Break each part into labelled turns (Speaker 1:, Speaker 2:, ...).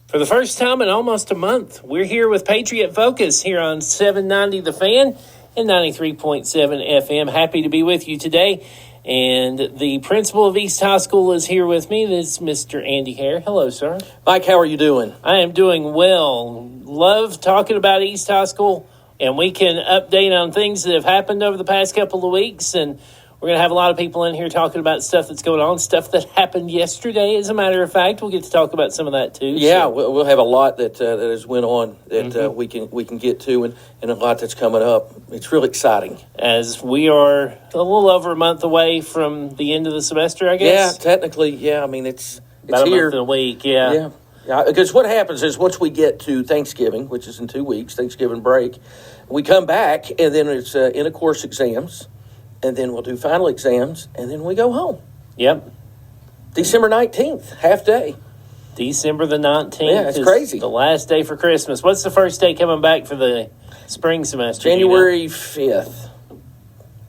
Speaker 1: For the first time in almost a month, we're here with Patriot Focus here on 790 The Fan and 93.7 FM. Happy to be with you today. And the principal of East High School is here with me. This is Mr. Andy Hare. Hello, sir.
Speaker 2: Mike, how are you doing?
Speaker 1: I am doing well. Love talking about East High School, and we can update on things that have happened over the past couple of weeks. And we're going to have a lot of people in here talking about stuff that's going on, stuff that happened yesterday, as a matter of fact. We'll get to talk about some of that, too.
Speaker 2: Yeah, so we'll have a lot that has went on that we can get to, and a lot that's coming up. It's really exciting.
Speaker 1: As we are a little over a month away from the end of the semester, I guess?
Speaker 2: Yeah, technically, yeah. I mean, it's
Speaker 1: about
Speaker 2: here.
Speaker 1: A month and a week, yeah.
Speaker 2: Yeah, because what happens is once we get to Thanksgiving, which is in 2 weeks, Thanksgiving break, we come back, and then it's in-a-course exams. And then we'll do final exams, and then we go home.
Speaker 1: Yep.
Speaker 2: December 19th, half day.
Speaker 1: December the 19th
Speaker 2: yeah, it's
Speaker 1: is
Speaker 2: crazy.
Speaker 1: The last day for Christmas. What's the first day coming back for the spring semester?
Speaker 2: January 5th.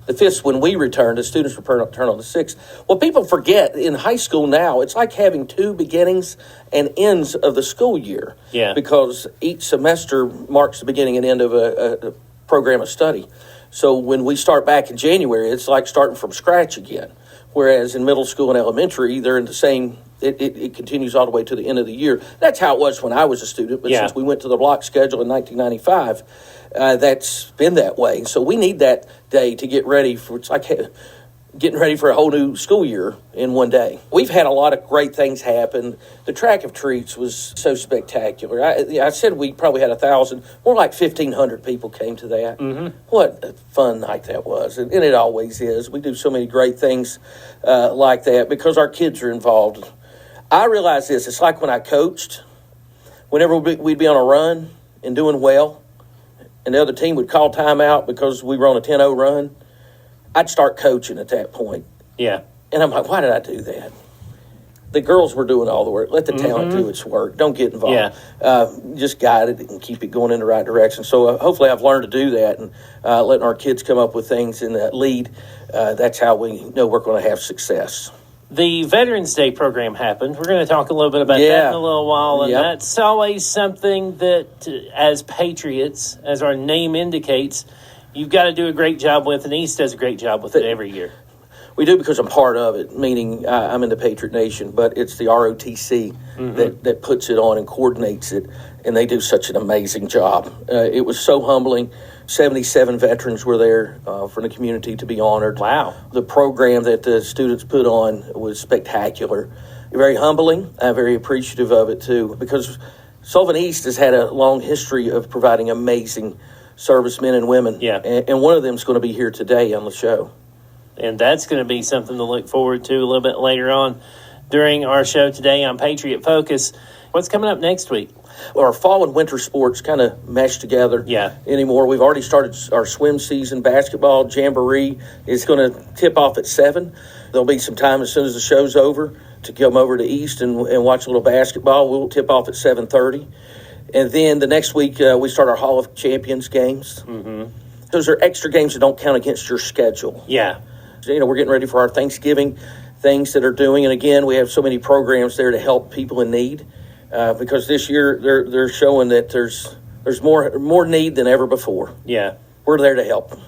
Speaker 2: The 5th is when we return. The students return on the 6th. Well, people forget in high school now, it's like having two beginnings and ends of the school year.
Speaker 1: Yeah.
Speaker 2: Because each semester marks the beginning and end of a program of study. So when we start back in January, it's like starting from scratch again. Whereas in middle school and elementary, they're in the same, it continues all the way to the end of the year. That's how it was when I was a student. But since we went to the block schedule in 1995, that's been that way. So we need that day to get ready for, it's like getting ready for a whole new school year in one day. We've had a lot of great things happen. The track of treats was so spectacular. I said we probably had 1,000, more like 1,500 people came to that. Mm-hmm. What a fun night that was, and it always is. We do so many great things like that because our kids are involved. I realize this, it's like when I coached, whenever we'd be on a run and doing well, and the other team would call timeout because we were on a 10-0 run, I'd start coaching at that point.
Speaker 1: Yeah.
Speaker 2: And I'm like, why did I do that? The girls were doing all the work. Let the talent do its work. Don't get involved.
Speaker 1: Yeah.
Speaker 2: Just guide it and keep it going in the right direction. So hopefully I've learned to do that and letting our kids come up with things in that lead. That's how we know we're going to have success.
Speaker 1: The Veterans Day program happened. We're going to talk a little bit about that in a little while. And that's always something that, as Patriots, as our name indicates, you've got to do a great job with, and East does a great job with it every year.
Speaker 2: We do because I'm part of it, meaning I'm in the Patriot Nation, but it's the ROTC that puts it on and coordinates it, and they do such an amazing job. It was so humbling. 77 veterans were there for the community to be honored.
Speaker 1: Wow.
Speaker 2: The program that the students put on was spectacular. Very humbling. I'm very appreciative of it, too, because Sullivan East has had a long history of providing amazing servicemen and women.
Speaker 1: Yeah.
Speaker 2: And one of them is going to be here today on the show.
Speaker 1: And that's going to be something to look forward to a little bit later on during our show today on Patriot Focus. What's coming up next week?
Speaker 2: Well, our fall and winter sports kind of mesh together anymore. We've already started our swim season. Basketball, Jamboree is going to tip off at 7. There'll be some time as soon as the show's over to come over to East and watch a little basketball. We'll tip off at 7:30. And then the next week, we start our Hall of Champions games. Mm-hmm. Those are extra games that don't count against your schedule.
Speaker 1: Yeah.
Speaker 2: So, we're getting ready for our Thanksgiving things that are doing. And, again, we have so many programs there to help people in need because this year they're showing that there's more need than ever before.
Speaker 1: Yeah.
Speaker 2: We're there to help.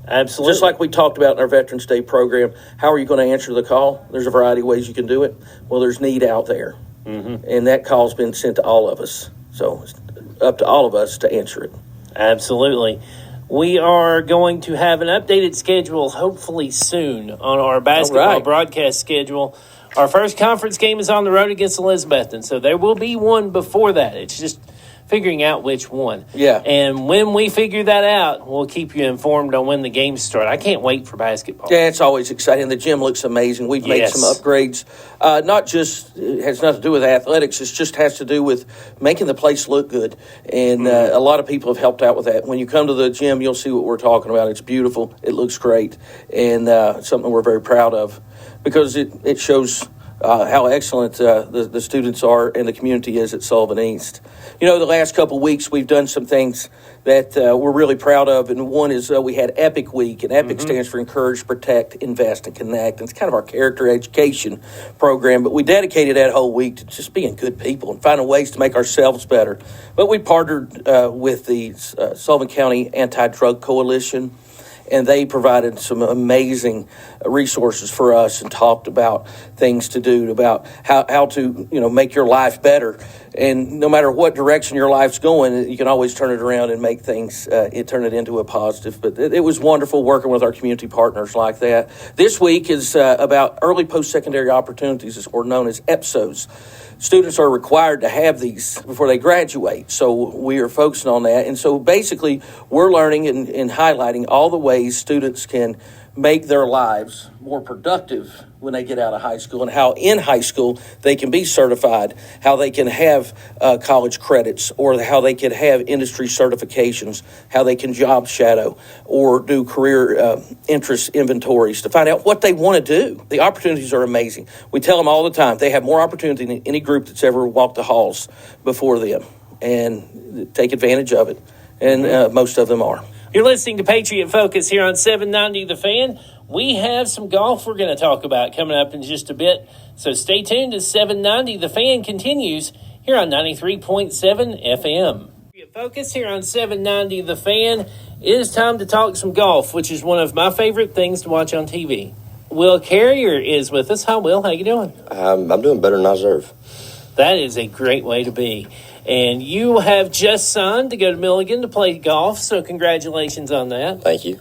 Speaker 1: Absolutely.
Speaker 2: Just like we talked about in our Veterans Day program, how are you going to answer the call? There's a variety of ways you can do it. Well, there's need out there. Mm-hmm. And that call's been sent to all of us. So it's up to all of us to answer it.
Speaker 1: Absolutely. We are going to have an updated schedule hopefully soon on our basketball broadcast schedule. Our first conference game is on the road against Elizabethton, so there will be one before that. It's just figuring out which one.
Speaker 2: Yeah.
Speaker 1: And when we figure that out, we'll keep you informed on when the games start. I can't wait for basketball.
Speaker 2: Yeah, it's always exciting. The gym looks amazing. We've made some upgrades. Not just, it has nothing to do with athletics. It just has to do with making the place look good. And a lot of people have helped out with that. When you come to the gym, you'll see what we're talking about. It's beautiful. It looks great. And something we're very proud of because it shows how excellent the students are and the community is at Sullivan East. The last couple of weeks we've done some things that we're really proud of, and one is we had EPIC Week, and EPIC stands for Encourage, Protect, Invest, and Connect. And it's kind of our character education program, but we dedicated that whole week to just being good people and finding ways to make ourselves better. But we partnered with the Sullivan County Anti-Drug Coalition, and they provided some amazing resources for us and talked about things to do, about how to make your life better. And no matter what direction your life's going, you can always turn it around and make things, turn it into a positive. But it was wonderful working with our community partners like that. This week is about early post-secondary opportunities, or known as EPSOs. Students are required to have these before they graduate, so we are focusing on that. And so basically, we're learning and highlighting all the ways students can make their lives more productive when they get out of high school, and how in high school they can be certified, how they can have college credits, or how they can have industry certifications, how they can job shadow or do career interest inventories to find out what they want to do. The opportunities are amazing. We tell them all the time they have more opportunity than any group that's ever walked the halls before them, and take advantage of it. And most of them are.
Speaker 1: You're listening to Patriot Focus here on 790 The Fan. We have some golf we're going to talk about coming up in just a bit, so stay tuned as 790 The Fan continues here on 93.7 FM. Patriot Focus here on 790 The Fan. It is time to talk some golf, which is one of my favorite things to watch on TV. Will Carrier is with us. Hi, Will. How you doing?
Speaker 3: I'm doing better than I deserve.
Speaker 1: That is a great way to be. And you have just signed to go to Milligan to play golf, so congratulations on that.
Speaker 3: Thank you.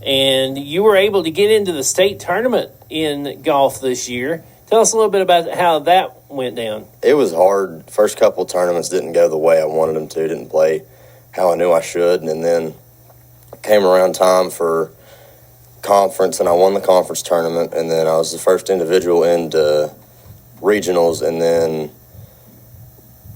Speaker 1: And you were able to get into the state tournament in golf this year. Tell us a little bit about how that went down.
Speaker 3: It was hard. First couple of tournaments didn't go the way I wanted them to, didn't play how I knew I should. And then came around time for conference, and I won the conference tournament. And then I was the first individual into regionals, and then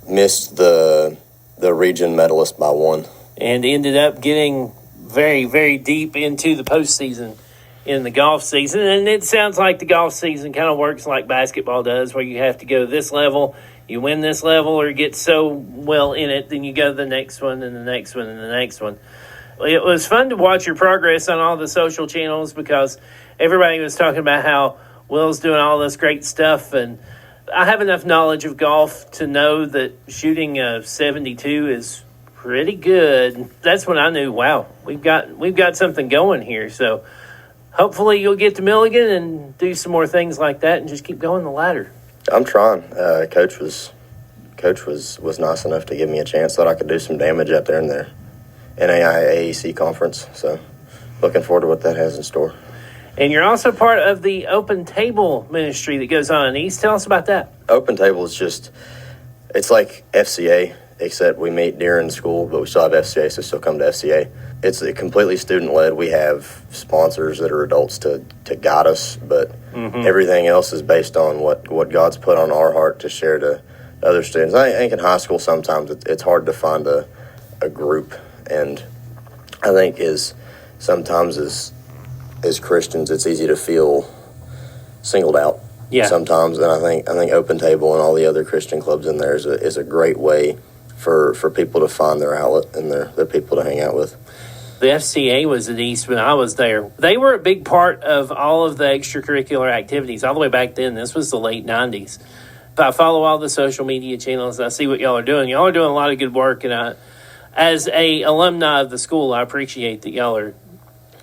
Speaker 3: missed the region medalist by one.
Speaker 1: And ended up getting very, very deep into the postseason in the golf season. And it sounds like the golf season kind of works like basketball does, where you have to go to this level, you win this level, or get so well in it, then you go to the next one and the next one and the next one. It was fun to watch your progress on all the social channels, because everybody was talking about how Will's doing all this great stuff, and I have enough knowledge of golf to know that shooting a 72 is pretty good. That's when I knew, wow, we've got something going here. So hopefully you'll get to Milligan and do some more things like that and just keep going the ladder.
Speaker 3: I'm trying. Coach was nice enough to give me a chance that I could do some damage out there in the NAIA AEC conference. So looking forward to what that has in store.
Speaker 1: And you're also part of the Open Table ministry that goes on in East. Tell us about that.
Speaker 3: Open Table is it's like FCA, except we meet during school, but we still have FCA, so still come to FCA. It's completely student-led. We have sponsors that are adults to guide us, but everything else is based on what God's put on our heart to share to other students. I think in high school sometimes it's hard to find a group, and I think sometimes as Christians, it's easy to feel singled out sometimes. And I think Open Table and all the other Christian clubs in there is a great way for people to find their outlet and their people to hang out with.
Speaker 1: The FCA was at East when I was there. They were a big part of all of the extracurricular activities all the way back then. This was the late 90s. I follow all the social media channels. I see what y'all are doing. Y'all are doing a lot of good work. And as a alumni of the school, I appreciate that y'all are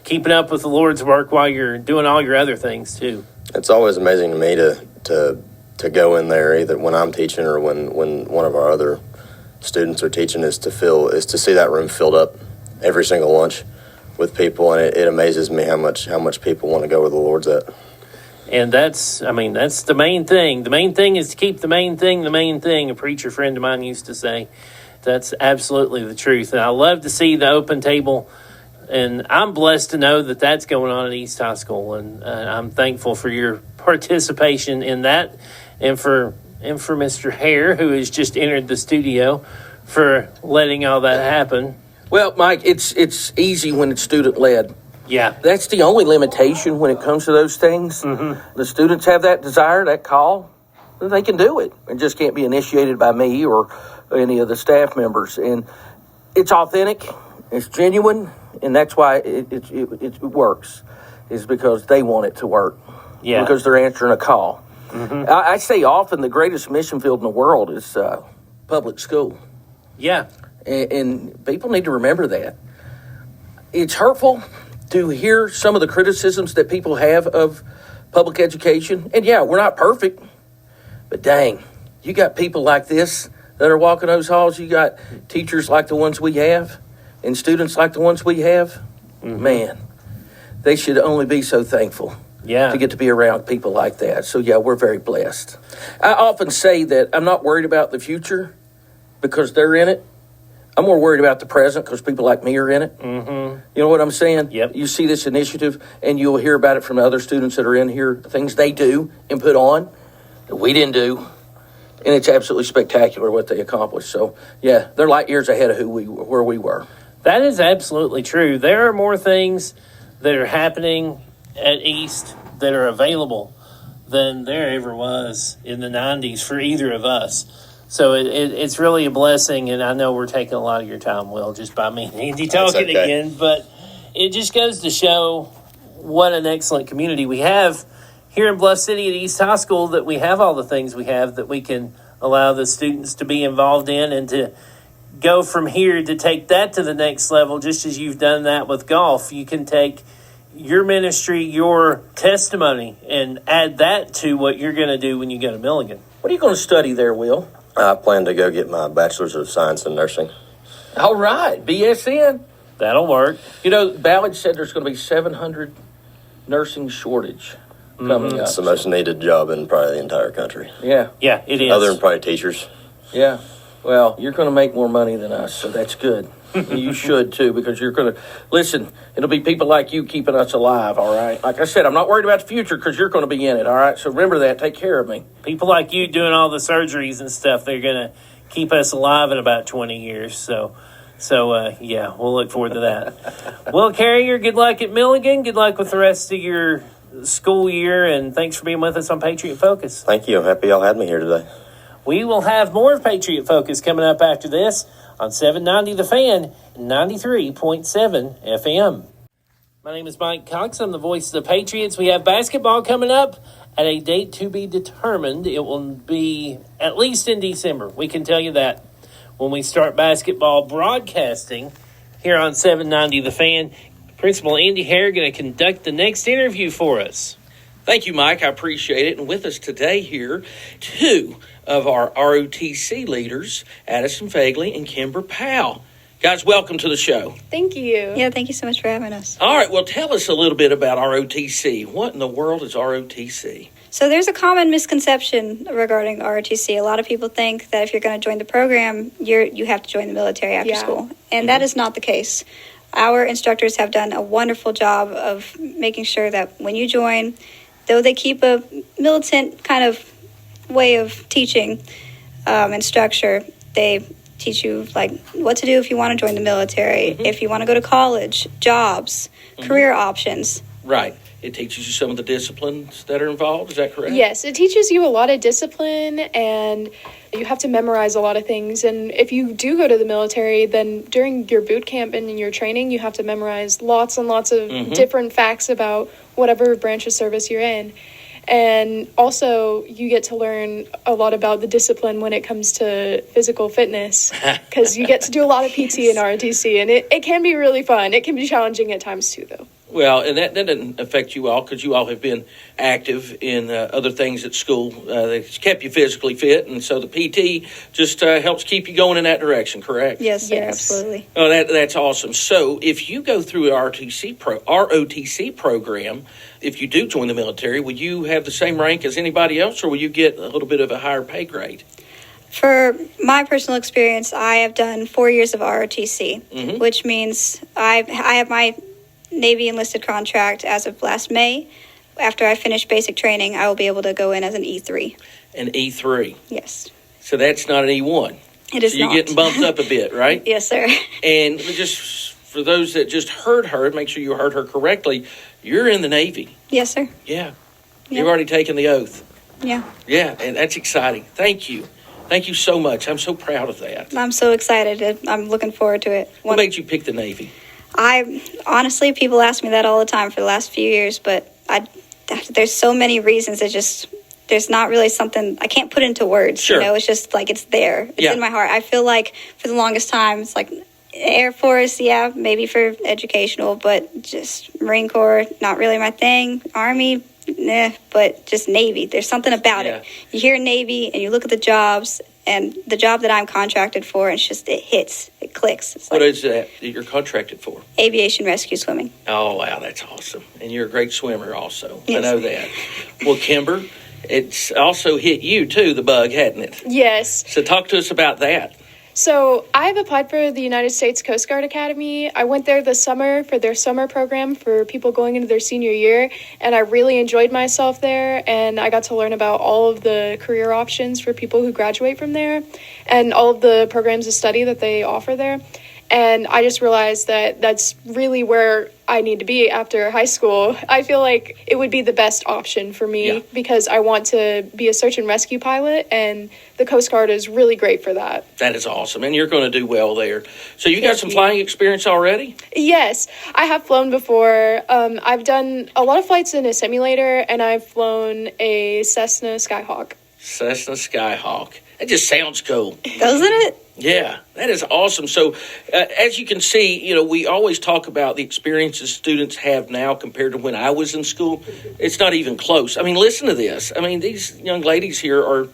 Speaker 1: keeping up with the Lord's work while you're doing all your other things too.
Speaker 3: It's always amazing to me to go in there, either when I'm teaching or when one of our other students are teaching, is to see that room filled up every single lunch with people, and it amazes me how much people want to go where the Lord's at.
Speaker 1: And that's the main thing. The main thing is to keep the main thing, a preacher friend of mine used to say. That's absolutely the truth. And I love to see the Open Table. And I'm blessed to know that that's going on at East High School, and I'm thankful for your participation in that, and for Mr. Hare, who has just entered the studio, for letting all that happen.
Speaker 2: Well, Mike, it's easy when it's student-led.
Speaker 1: Yeah.
Speaker 2: That's the only limitation when it comes to those things. Mm-hmm. The students have that desire, that call, they can do it. It just can't be initiated by me or any of the staff members. And it's authentic, it's genuine, and that's why it works, is because they want it to work. Yeah. Because they're answering a call. Mm-hmm. I say often the greatest mission field in the world is public school.
Speaker 1: Yeah.
Speaker 2: And people need to remember that. It's hurtful to hear some of the criticisms that people have of public education. And yeah, we're not perfect, but dang, you got people like this that are walking those halls. You got teachers like the ones we have and students like the ones we have. Mm-hmm. Man, they should only be so thankful. Yeah. To get to be around people like that. So, yeah, we're very blessed. I often say that I'm not worried about the future because they're in it. I'm more worried about the present because people like me are in it. Mm-hmm. You know what I'm saying?
Speaker 1: Yep.
Speaker 2: You see this initiative, and you'll hear about it from the other students that are in here, the things they do and put on that we didn't do. And it's absolutely spectacular what they accomplish. So, yeah, they're light years ahead of where we were.
Speaker 1: That is absolutely true. There are more things that are happening at East that are available than there ever was in the 90s for either of us. So it's really a blessing, and I know we're taking a lot of your time, Will, just by me and Andy talking again, but it just goes to show what an excellent community we have here in Bluff City at East High School, that we have all the things we have that we can allow the students to be involved in and to go from here to take that to the next level, just as you've done that with golf. You can take your ministry, your testimony, and add that to what you're going to do when you go to Milligan.
Speaker 2: What are you going to study there, Will?
Speaker 3: I plan to go get my Bachelor's of Science in Nursing.
Speaker 2: All right, BSN.
Speaker 1: That'll work.
Speaker 2: You know, Ballard said there's going to be 700 nursing shortage coming up.
Speaker 3: It's the most needed job in probably the entire country.
Speaker 2: Yeah.
Speaker 1: Yeah, it is.
Speaker 3: Other than probably teachers.
Speaker 2: Yeah. Well, you're going to make more money than us, so that's good. You should, too, because you're going to... Listen, it'll be people like you keeping us alive, all right? Like I said, I'm not worried about the future because you're going to be in it, all right? So remember that. Take care of me.
Speaker 1: People like you doing all the surgeries and stuff, they're going to keep us alive in about 20 years. So yeah, we'll look forward to that. Will Carrier, good luck at Milligan. Good luck with the rest of your school year, and thanks for being with us on Patriot Focus.
Speaker 3: Thank you. I'm happy y'all had me here today.
Speaker 1: We will have more of Patriot Focus coming up after this on 790 The Fan, 93.7 FM. My name is Mike Cox. I'm the voice of the Patriots. We have basketball coming up at a date to be determined. It will be at least in December. We can tell you that when we start basketball broadcasting here on 790 The Fan. Principal Andy Hare going to conduct the next interview for us.
Speaker 2: Thank you, Mike. I appreciate it. And with us today here, two of our ROTC leaders, Addison Fagley and Kimber Powell. Guys, welcome to the show.
Speaker 4: Thank you.
Speaker 5: Yeah, thank you so much for having us.
Speaker 2: All right, well, tell us a little bit about ROTC. What in the world is ROTC?
Speaker 5: So there's a common misconception regarding ROTC. A lot of people think that if you're going to join the program, you have to join the military after school. And that is not the case. Our instructors have done a wonderful job of making sure that when you join, though they keep a militant kind of way of teaching and structure, they teach you like what to do if you want to join the military, if you want to go to college, jobs, career options.
Speaker 2: Right. It teaches you some of the disciplines that are involved. Is that correct?
Speaker 4: Yes, it teaches you a lot of discipline, and you have to memorize a lot of things. And if you do go to the military, then during your boot camp and in your training, you have to memorize lots and lots of different facts about whatever branch of service you're in. And also, you get to learn a lot about the discipline when it comes to physical fitness, because you get to do a lot of PT and ROTC, and it can be really fun. It can be challenging at times, too, though.
Speaker 2: Well, and that doesn't affect you all because you all have been active in other things at school. That's kept you physically fit, and so the PT just helps keep you going in that direction, correct?
Speaker 5: Yes, sir, absolutely.
Speaker 2: Oh, that's awesome. So if you go through an ROTC program, if you do join the military, will you have the same rank as anybody else, or will you get a little bit of a higher pay grade?
Speaker 5: For my personal experience, I have done 4 years of ROTC, which means I have my Navy enlisted contract as of last May. After I finish basic training, I will be able to go in as an E3.
Speaker 2: An E3?
Speaker 5: Yes.
Speaker 2: So that's not an E1?
Speaker 5: It is not.
Speaker 2: So you're getting bumped up a bit, right?
Speaker 5: Yes, sir.
Speaker 2: And just for those that just heard her, make sure you heard her correctly, you're in the Navy.
Speaker 5: Yes, sir.
Speaker 2: Yeah. You've already taken the oath.
Speaker 5: Yeah.
Speaker 2: Yeah, and that's exciting. Thank you. Thank you so much. I'm so proud of that.
Speaker 5: I'm so excited. I'm looking forward to it.
Speaker 2: What made you pick the Navy?
Speaker 5: I honestly, people ask me that all the time for the last few years, but there's so many reasons. There's not really something I can't put into words.
Speaker 2: Sure.
Speaker 5: It's just like it's there. It's in my heart. I feel like for the longest time, it's like Air Force, yeah, maybe for educational, but just Marine Corps, not really my thing. Army, nah, but just Navy. There's something about it. You hear Navy and you look at the jobs, and the job that I'm contracted for, and it hits, it clicks. It's
Speaker 2: what is that you're contracted for?
Speaker 5: Aviation rescue swimming.
Speaker 2: Oh, wow, that's awesome. And you're a great swimmer also.
Speaker 5: Yes.
Speaker 2: I know that. Well, Kimber, it's also hit you too, the bug, hadn't it?
Speaker 4: Yes.
Speaker 2: So talk to us about that.
Speaker 4: So I've applied for the United States Coast Guard Academy. I went there this summer for their summer program for people going into their senior year, and I really enjoyed myself there, and I got to learn about all of the career options for people who graduate from there and all of the programs of study that they offer there. And I just realized that that's really where I need to be after high school. I feel like it would be the best option for me because I want to be a search and rescue pilot, and the Coast Guard is really great for that.
Speaker 2: That is awesome, and you're going to do well there. So you got some flying experience already?
Speaker 4: Yes, I have flown before. I've done a lot of flights in a simulator, and I've flown a Cessna Skyhawk.
Speaker 2: Cessna Skyhawk. That just sounds cool.
Speaker 5: Doesn't it?
Speaker 2: Yeah, that is awesome. So, as you can see, we always talk about the experiences students have now compared to when I was in school. It's not even close. I mean, listen to this. I mean, these young ladies here are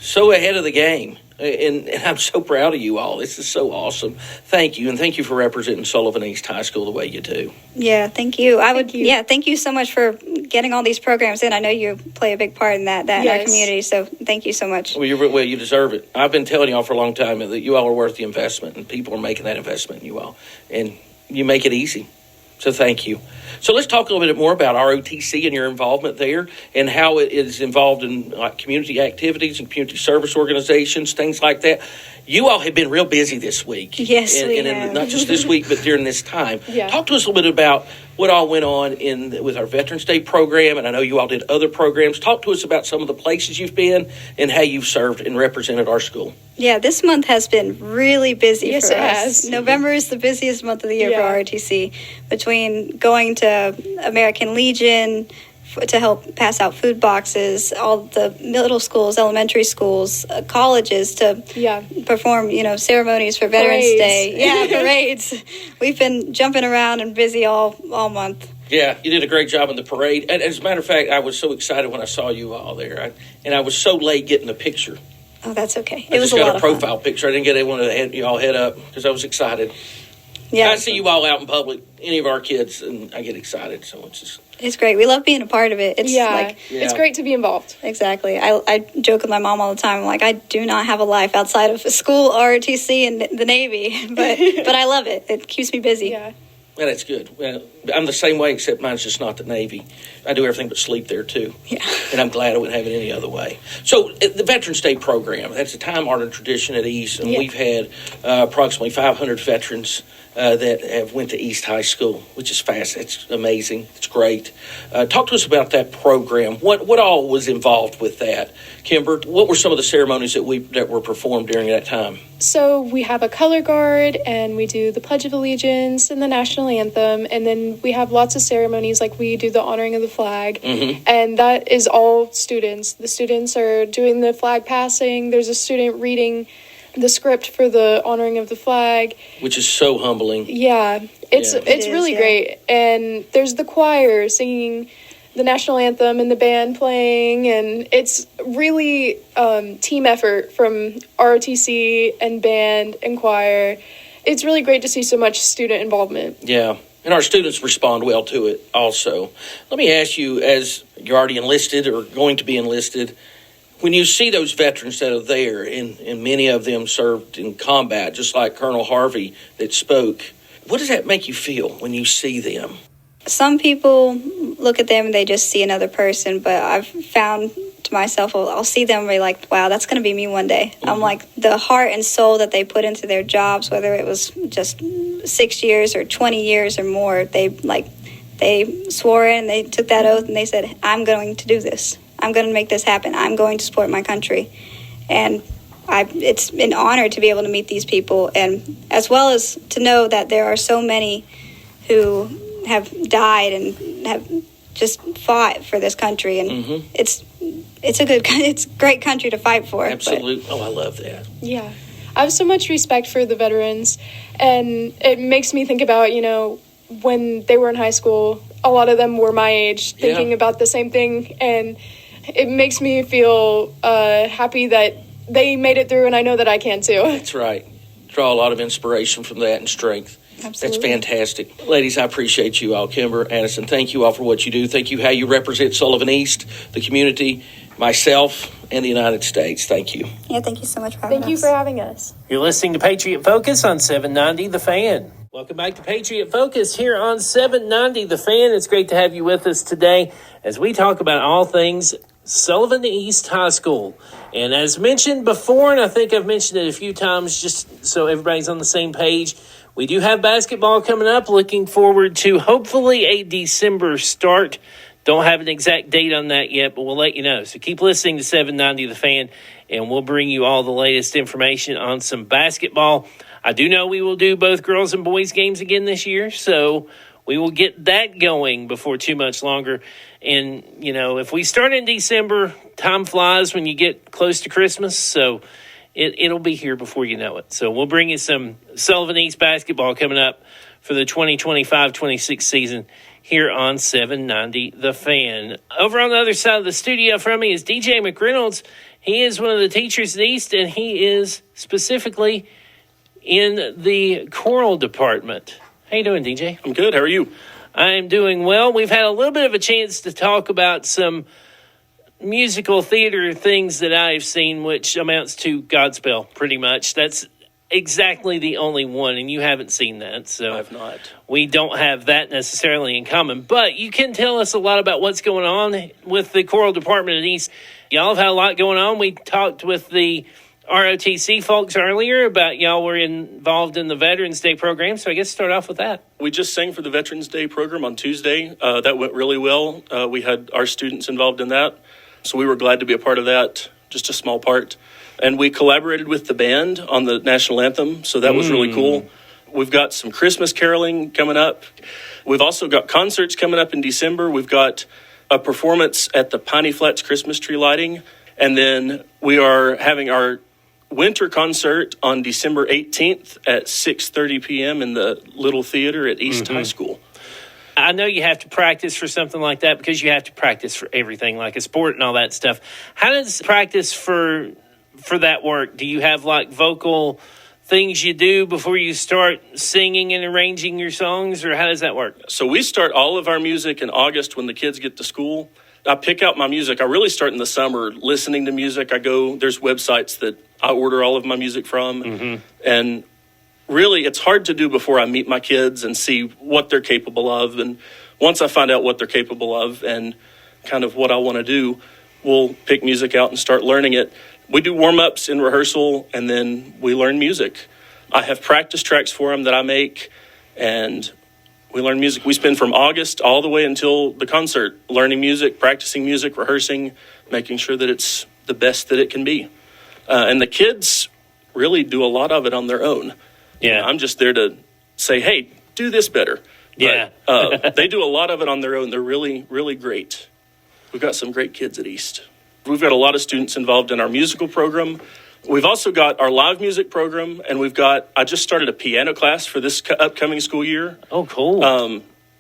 Speaker 2: so ahead of the game, and I'm so proud of you all. This is so awesome. Thank you, and thank you for representing Sullivan East High School the way you do.
Speaker 5: Yeah, thank you. Thank you so much for getting all these programs in. I know you play a big part in that in our community, so thank you so much.
Speaker 2: Well, you deserve it. I've been telling y'all for a long time that you all are worth the investment, and people are making that investment in you all, and you make it easy. So thank you. So let's talk a little bit more about ROTC and your involvement there and how it is involved in community activities and community service organizations, things like that. You all have been real busy this week.
Speaker 5: Yes, we have.
Speaker 2: Not just this week, but during this time.
Speaker 4: Yeah.
Speaker 2: Talk to us a little bit about what all went on with our Veterans Day program, and I know you all did other programs. Talk to us about some of the places you've been and how you've served and represented our school.
Speaker 5: Yeah, this month has been really busy for us.
Speaker 4: It has.
Speaker 5: November is the busiest month of the year for ROTC. Between going to American Legion to help pass out food boxes, all the middle schools, elementary schools, colleges to perform, ceremonies for Veterans Day. Yeah, parades. We've been jumping around and busy all month.
Speaker 2: Yeah, you did a great job in the parade. And as a matter of fact, I was so excited when I saw you all there. And I was so late getting the picture.
Speaker 5: Oh, that's okay.
Speaker 2: I just got a profile picture. I didn't get anyone to you all head up because I was excited. Yeah, I see you all out in public, any of our kids, and I get excited. So
Speaker 5: it's great. We love being a part of it.
Speaker 4: It's great to be involved.
Speaker 5: Exactly. I joke with my mom all the time. I'm like, I do not have a life outside of school, ROTC, and the Navy, but I love it. It keeps me busy.
Speaker 4: Yeah.
Speaker 2: Well, that's good. Well, I'm the same way, except mine's just not the Navy. I do everything but sleep there, too.
Speaker 5: Yeah.
Speaker 2: And I'm glad I wouldn't have it any other way. So the Veterans Day program, that's a time-honored tradition at East, and we've had approximately 500 veterans that have went to East High School, which is fast. It's amazing. It's great. Talk to us about that program. What all was involved with that? Kimber, what were some of the ceremonies that were performed during that time?
Speaker 4: So we have a color guard, and we do the Pledge of Allegiance and the national anthem, and then we have lots of ceremonies, like we do the honoring of the flag, and that is all students. The students are doing the flag passing. There's a student reading the script for the honoring of the flag,
Speaker 2: which is so humbling.
Speaker 4: Yeah, it's really great. And there's the choir singing the national anthem and the band playing, and it's really team effort from ROTC and band and choir. It's really great to see so much student involvement.
Speaker 2: Yeah, and our students respond well to it also. Let me ask you, as you're already enlisted or going to be enlisted, when you see those veterans that are there, and many of them served in combat, just like Colonel Harvey that spoke, what does that make you feel when you see them?
Speaker 5: Some people look at them and they just see another person, but I've found to myself, I'll see them and be like, wow, that's going to be me one day. I'm like, the heart and soul that they put into their jobs, whether it was just 6 years or 20 years or more, they swore in, they took that oath, and they said, I'm going to do this. I'm going to make this happen. I'm going to support my country. And it's an honor to be able to meet these people, and as well as to know that there are so many who have died and have just fought for this country. And it's a great country to fight for.
Speaker 2: Absolutely. I love that.
Speaker 4: Yeah. I have so much respect for the veterans, and it makes me think about, when they were in high school, a lot of them were my age, thinking about the same thing, and it makes me feel happy that they made it through, and I know that I can too.
Speaker 2: That's right. Draw a lot of inspiration from that and strength.
Speaker 4: Absolutely.
Speaker 2: That's fantastic. Ladies, I appreciate you all. Kimber, Addison, thank you all for what you do. Thank you how you represent Sullivan East, the community, myself, and the United States. Thank you.
Speaker 5: Yeah, thank you so much for having us.
Speaker 4: Thank you for having us.
Speaker 1: You're listening to Patriot Focus on 790 The Fan. Welcome back to Patriot Focus here on 790 The Fan. It's great to have you with us today as we talk about all things Sullivan East High School. And as mentioned before, and I think I've mentioned it a few times just so everybody's on the same page, we do have basketball coming up. Looking forward to hopefully a December start. Don't have an exact date on that yet, but we'll let you know. So keep listening to 790 The Fan, and we'll bring you all the latest information on some basketball. I do know we will do both girls and boys games again this year, so we will get that going before too much longer. And, if we start in December, time flies when you get close to Christmas, so it'll be here before you know it. So we'll bring you some Sullivan East basketball coming up for the 2025-26 season here on 790 The Fan. Over on the other side of the studio from me is DJ McReynolds. He is one of the teachers at East, and he is specifically in the choral department. How you doing, DJ?
Speaker 6: I'm good. How are you?
Speaker 1: I'm doing well. We've had a little bit of a chance to talk about some musical theater things that I've seen, which amounts to Godspell, pretty much. That's exactly the only one, and you haven't seen that. So
Speaker 6: I've not.
Speaker 1: We don't have that necessarily in common. But you can tell us a lot about what's going on with the choral department at East. Y'all have had a lot going on. We talked with the ROTC folks earlier about y'all were involved in the Veterans Day program, so I guess start off with that.
Speaker 6: We just sang for the Veterans Day program on Tuesday. That went really well. We had our students involved in that, so we were glad to be a part of that, just a small part. And we collaborated with the band on the national anthem, so that was really cool. We've got some Christmas caroling coming up. We've also got concerts coming up in December. We've got a performance at the Piney Flats Christmas tree lighting, and then we are having our winter concert on December 18th at 6:30 p.m. in the Little Theater at East High School.
Speaker 1: I know you have to practice for something like that because you have to practice for everything, like a sport and all that stuff. How does practice for that work? Do you have like vocal things you do before you start singing and arranging your songs, or how does that work?
Speaker 6: So we start all of our music in August when the kids get to school. I pick out my music. I really start in the summer listening to music. There's websites that I order all of my music from. And really, it's hard to do before I meet my kids and see what they're capable of. And once I find out what they're capable of and kind of what I want to do, we'll pick music out and start learning it. We do warm-ups in rehearsal, and then we learn music. I have practice tracks for them that I make, and we learn music. We spend from August all the way until the concert learning music, practicing music, rehearsing, making sure that it's the best that it can be. And the kids really do a lot of it on their own.
Speaker 1: Yeah.
Speaker 6: I'm just there to say, hey, do this better.
Speaker 1: Yeah.
Speaker 6: But, they do a lot of it on their own. They're really, really great. We've got some great kids at East. We've got a lot of students involved in our musical program. We've also got our live music program, and I just started a piano class for this upcoming school year.
Speaker 1: Oh, cool.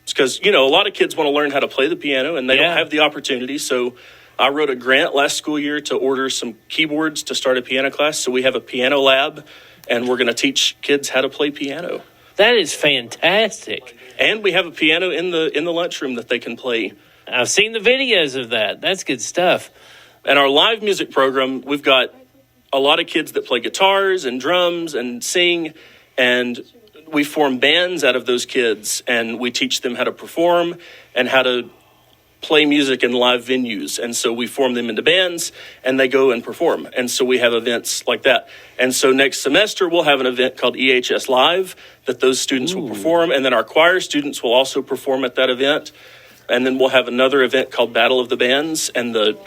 Speaker 6: It's because, a lot of kids want to learn how to play the piano, and they don't have the opportunity. So I wrote a grant last school year to order some keyboards to start a piano class. So we have a piano lab, and we're going to teach kids how to play piano.
Speaker 1: That is fantastic.
Speaker 6: And we have a piano in the lunchroom that they can play.
Speaker 1: I've seen the videos of that. That's good stuff.
Speaker 6: And our live music program, we've got a lot of kids that play guitars and drums and sing, and we form bands out of those kids, and we teach them how to perform and how to play music in live venues. And so we form them into bands, and they go and perform. And so we have events like that. And so next semester, we'll have an event called EHS Live that those students will perform, and then our choir students will also perform at that event. And then we'll have another event called Battle of the Bands, and the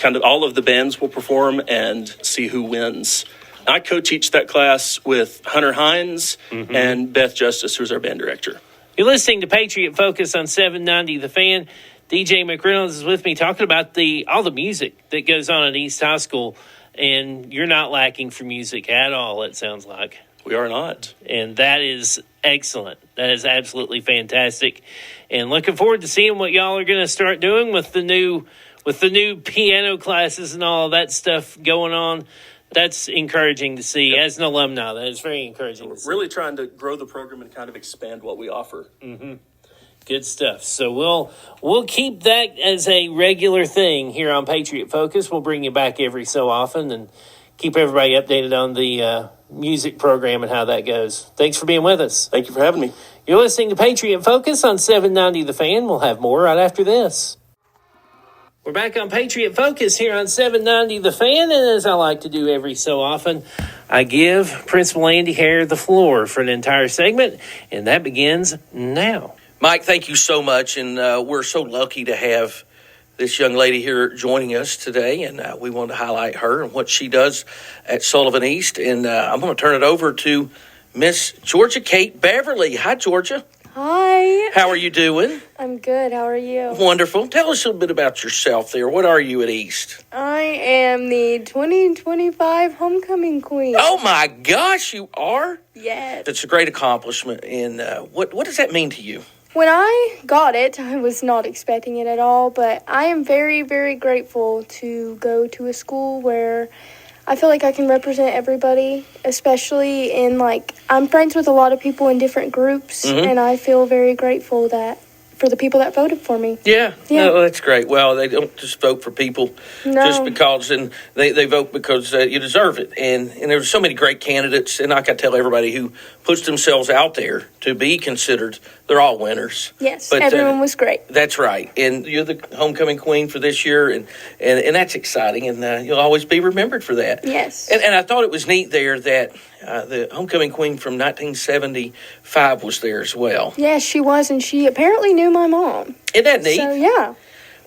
Speaker 6: kind of all of the bands will perform and see who wins. I co-teach that class with Hunter Hines and Beth Justice, who's our band director.
Speaker 1: You're listening to Patriot Focus on 790 The Fan. DJ McReynolds is with me talking about all the music that goes on at East High School, and you're not lacking for music at all, it sounds like.
Speaker 6: We are not.
Speaker 1: And that is excellent. That is absolutely fantastic. And looking forward to seeing what y'all are going to start doing with the new piano classes and all of that stuff going on. That's encouraging to see. As an alumni, that is very encouraging to see.
Speaker 6: We're really trying to grow the program and kind of expand what we offer.
Speaker 1: Good stuff. So we'll keep that as a regular thing here on Patriot Focus. We'll bring you back every so often and keep everybody updated on the music program and how that goes. Thanks for being with us.
Speaker 6: Thank you for having me.
Speaker 1: You're listening to Patriot Focus on 790 The Fan. We'll have more right after this. We're back on Patriot Focus here on 790 The Fan, and as I like to do every so often, I give Principal Andy Hare the floor for an entire segment, and that begins now.
Speaker 2: Mike, thank you so much, and we're so lucky to have this young lady here joining us today, and we want to highlight her and what she does at Sullivan East, and I'm going to turn it over to Miss Georgia Kate Beverly. Hi, Georgia.
Speaker 7: Hi.
Speaker 2: How are you doing?
Speaker 7: I'm good. How are you?
Speaker 2: Wonderful. Tell us a little bit about yourself there. What are you at East?
Speaker 7: I am the 2025 homecoming queen.
Speaker 2: Oh, my gosh, you are?
Speaker 7: Yes.
Speaker 2: That's a great accomplishment, and what does that mean to you?
Speaker 7: When I got it, I was not expecting it at all, but I am very, very grateful to go to a school where I feel like I can represent everybody, especially I'm friends with a lot of people in different groups, and I feel very grateful for the people that voted for me.
Speaker 2: Yeah. No, that's great. Well, they don't just vote for people just because, and they vote because you deserve it. And there's so many great candidates, and I can tell everybody who puts themselves out there to be considered, they're all winners.
Speaker 7: Yes, but everyone was great.
Speaker 2: That's right. And you're the homecoming queen for this year, and that's exciting, and you'll always be remembered for that.
Speaker 7: Yes.
Speaker 2: And I thought it was neat there that the homecoming queen from 1975 was there as well.
Speaker 7: Yes, she was, and she apparently knew my mom.
Speaker 2: Isn't that neat?
Speaker 7: So, yeah.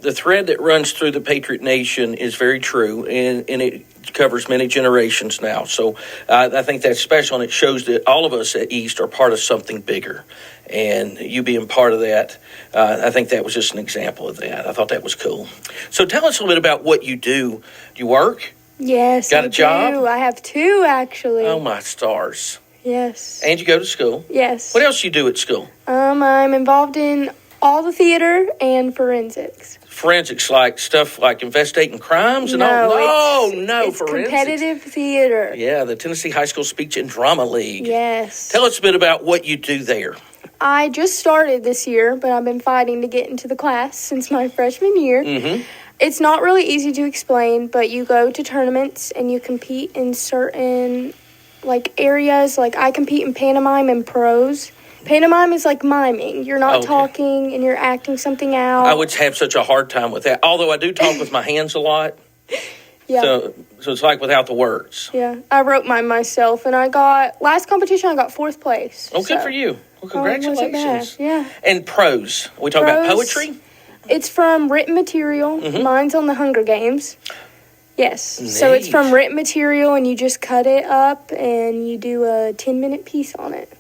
Speaker 2: The thread that runs through the Patriot Nation is very true, and it covers many generations now. So I think that's special, and it shows that all of us at East are part of something bigger. And you being part of that, I think that was just an example of that. I thought that was cool. So tell us a little bit about what you do. Do you work?
Speaker 7: Yes,
Speaker 2: Got a job?
Speaker 7: I have two, actually.
Speaker 2: Oh, my stars.
Speaker 7: Yes.
Speaker 2: And you go to school?
Speaker 7: Yes.
Speaker 2: What else do you do at school?
Speaker 7: I'm involved in all the theater and forensics.
Speaker 2: Forensics, like stuff like investigating crimes and
Speaker 7: all?
Speaker 2: No,
Speaker 7: it's
Speaker 2: forensics.
Speaker 7: Competitive theater.
Speaker 2: Yeah, the Tennessee High School Speech and Drama League.
Speaker 7: Yes.
Speaker 2: Tell us a bit about what you do there.
Speaker 7: I just started this year, but I've been fighting to get into the class since my freshman year. Mm-hmm. It's not really easy to explain, but you go to tournaments and you compete in certain areas. Like I compete in pantomime and prose. Pantomime is like miming. You're not talking and you're acting something out.
Speaker 2: I would have such a hard time with that. Although I do talk with my hands a lot.
Speaker 7: Yeah.
Speaker 2: So it's like without the words.
Speaker 7: Yeah. I wrote mine myself, and last competition I got 4th place.
Speaker 2: Oh, good for you. Well, congratulations.
Speaker 7: Wasn't bad. Yeah.
Speaker 2: And prose. We talk about poetry?
Speaker 7: It's from written material. Mm-hmm. Mine's on the Hunger Games. Yes.
Speaker 2: Neat.
Speaker 7: So it's from written material, and you just cut it up, and you do a 10-minute piece on it.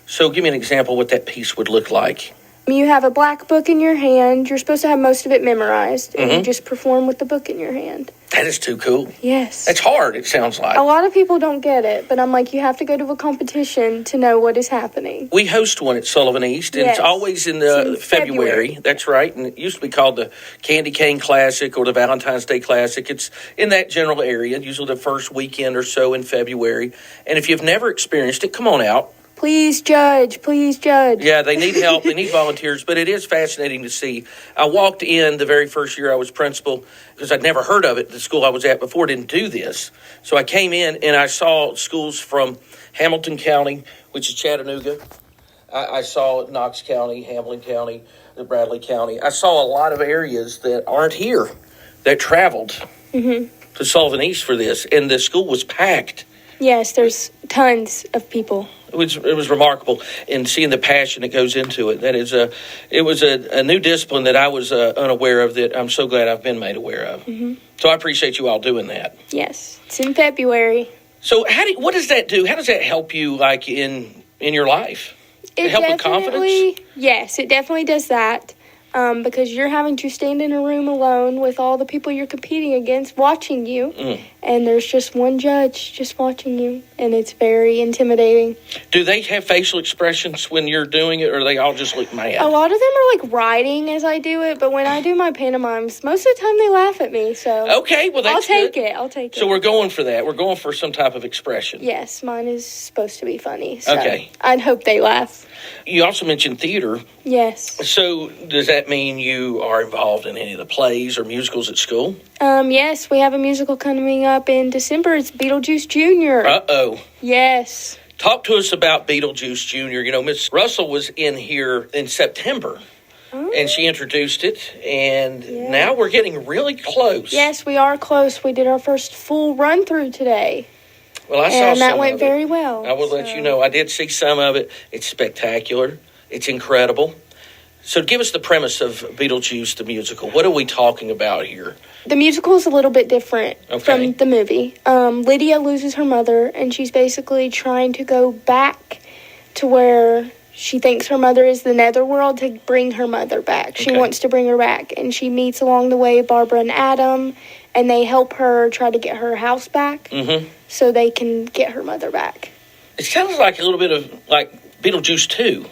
Speaker 2: So give me an example of what that piece would look like.
Speaker 7: You have a black book in your hand. You're supposed to have most of it memorized, and you just perform with the book in your hand.
Speaker 2: That is too cool.
Speaker 7: Yes.
Speaker 2: That's hard, it sounds like.
Speaker 7: A lot of people don't get it, but I'm like, you have to go to a competition to know what is happening.
Speaker 2: We host one at Sullivan East, and it's always in February. That's right, and it used to be called the Candy Cane Classic or the Valentine's Day Classic. It's in that general area, usually the first weekend or so in February. And if you've never experienced it, come on out.
Speaker 7: Please judge. Please judge.
Speaker 2: Yeah, they need help. They need volunteers, but it is fascinating to see. I walked in the very first year I was principal because I'd never heard of it. The school I was at before didn't do this. So I came in and I saw schools from Hamilton County, which is Chattanooga. I saw Knox County, Hamilton County, the Bradley County. I saw a lot of areas that aren't here that traveled to Sullivan East for this, and the school was packed.
Speaker 7: Yes, there's tons of people.
Speaker 2: It was remarkable, and seeing the passion that goes into it. It was a new discipline that I was unaware of, that I'm so glad I've been made aware of. Mm-hmm. So I appreciate you all doing that.
Speaker 7: Yes, it's in February.
Speaker 2: So what does that do? How does that help you, like in your life?
Speaker 7: It
Speaker 2: help with confidence?
Speaker 7: Yes, it definitely does that. Because you're having to stand in a room alone with all the people you're competing against watching you, and there's just one judge just watching you, and it's very intimidating.
Speaker 2: Do they have facial expressions when you're doing it, or do they all just look mad?
Speaker 7: A lot of them are like writing as I do it, but when I do my pantomimes, most of the time they laugh at me. So
Speaker 2: okay, well that's
Speaker 7: I'll take it. I'll take it.
Speaker 2: So we're going for that. We're going for some type of expression.
Speaker 7: Yes, mine is supposed to be funny. So
Speaker 2: okay,
Speaker 7: I'd hope they laugh.
Speaker 2: You also mentioned theater.
Speaker 7: Yes.
Speaker 2: So does that mean you are involved in any of the plays or musicals at school?
Speaker 7: Yes, we have a musical coming up in December. It's Beetlejuice Jr.
Speaker 2: Uh-oh.
Speaker 7: Yes.
Speaker 2: Talk to us about Beetlejuice Jr. You know, Miss Russell was in here in September, and she introduced it, and now we're getting really close.
Speaker 7: Yes, we are close. We did our first full run-through today.
Speaker 2: Well, I saw
Speaker 7: and that
Speaker 2: some
Speaker 7: went
Speaker 2: of it.
Speaker 7: very well.
Speaker 2: I will let you know. I did see some of it. It's spectacular. It's incredible. So give us the premise of Beetlejuice, the musical. What are we talking about here?
Speaker 7: The musical is a little bit different from the movie. Lydia loses her mother, and she's basically trying to go back to where she thinks her mother is the netherworld to bring her mother back. She wants to bring her back, and she meets along the way Barbara and Adam, and they help her try to get her house back so they can get her mother back.
Speaker 2: It sounds like a little bit of like Beetlejuice 2.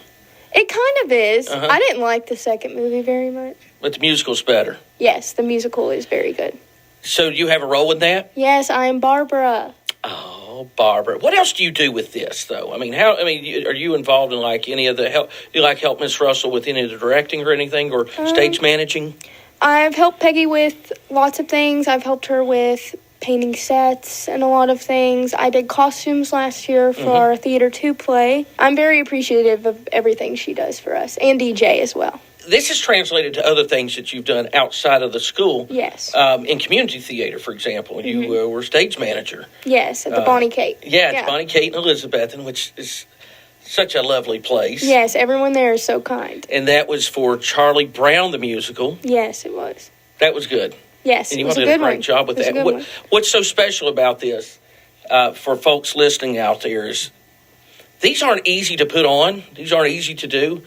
Speaker 7: It kind of is. I didn't like the second movie very much.
Speaker 2: But the musical's better.
Speaker 7: Yes, the musical is very good.
Speaker 2: So you have a role in that?
Speaker 7: Yes, I am Barbara.
Speaker 2: Oh, Barbara. What else do you do with this, though? I mean, are you involved in like any of the help? Do you like help Miss Russell with any of the directing or anything, or stage managing?
Speaker 7: I've helped Peggy with lots of things. I've helped her with painting sets and a lot of things. I did costumes last year for our Theater 2 play. I'm very appreciative of everything she does for us, and DJ as well.
Speaker 2: This is translated to other things that you've done outside of the school.
Speaker 7: Yes.
Speaker 2: In community theater, for example, you were stage manager.
Speaker 7: Yes, at the Bonnie Kate.
Speaker 2: Yeah, it's Bonnie Kate and Elizabethan, which is such a lovely place.
Speaker 7: Yes, everyone there is so kind.
Speaker 2: And that was for Charlie Brown, the musical.
Speaker 7: Yes, it was.
Speaker 2: That was good.
Speaker 7: Yes,
Speaker 2: and
Speaker 7: it was
Speaker 2: you
Speaker 7: a
Speaker 2: did
Speaker 7: good
Speaker 2: a great
Speaker 7: one.
Speaker 2: job with that. What's so special about this for folks listening out there is these aren't easy to put on. These aren't easy to do.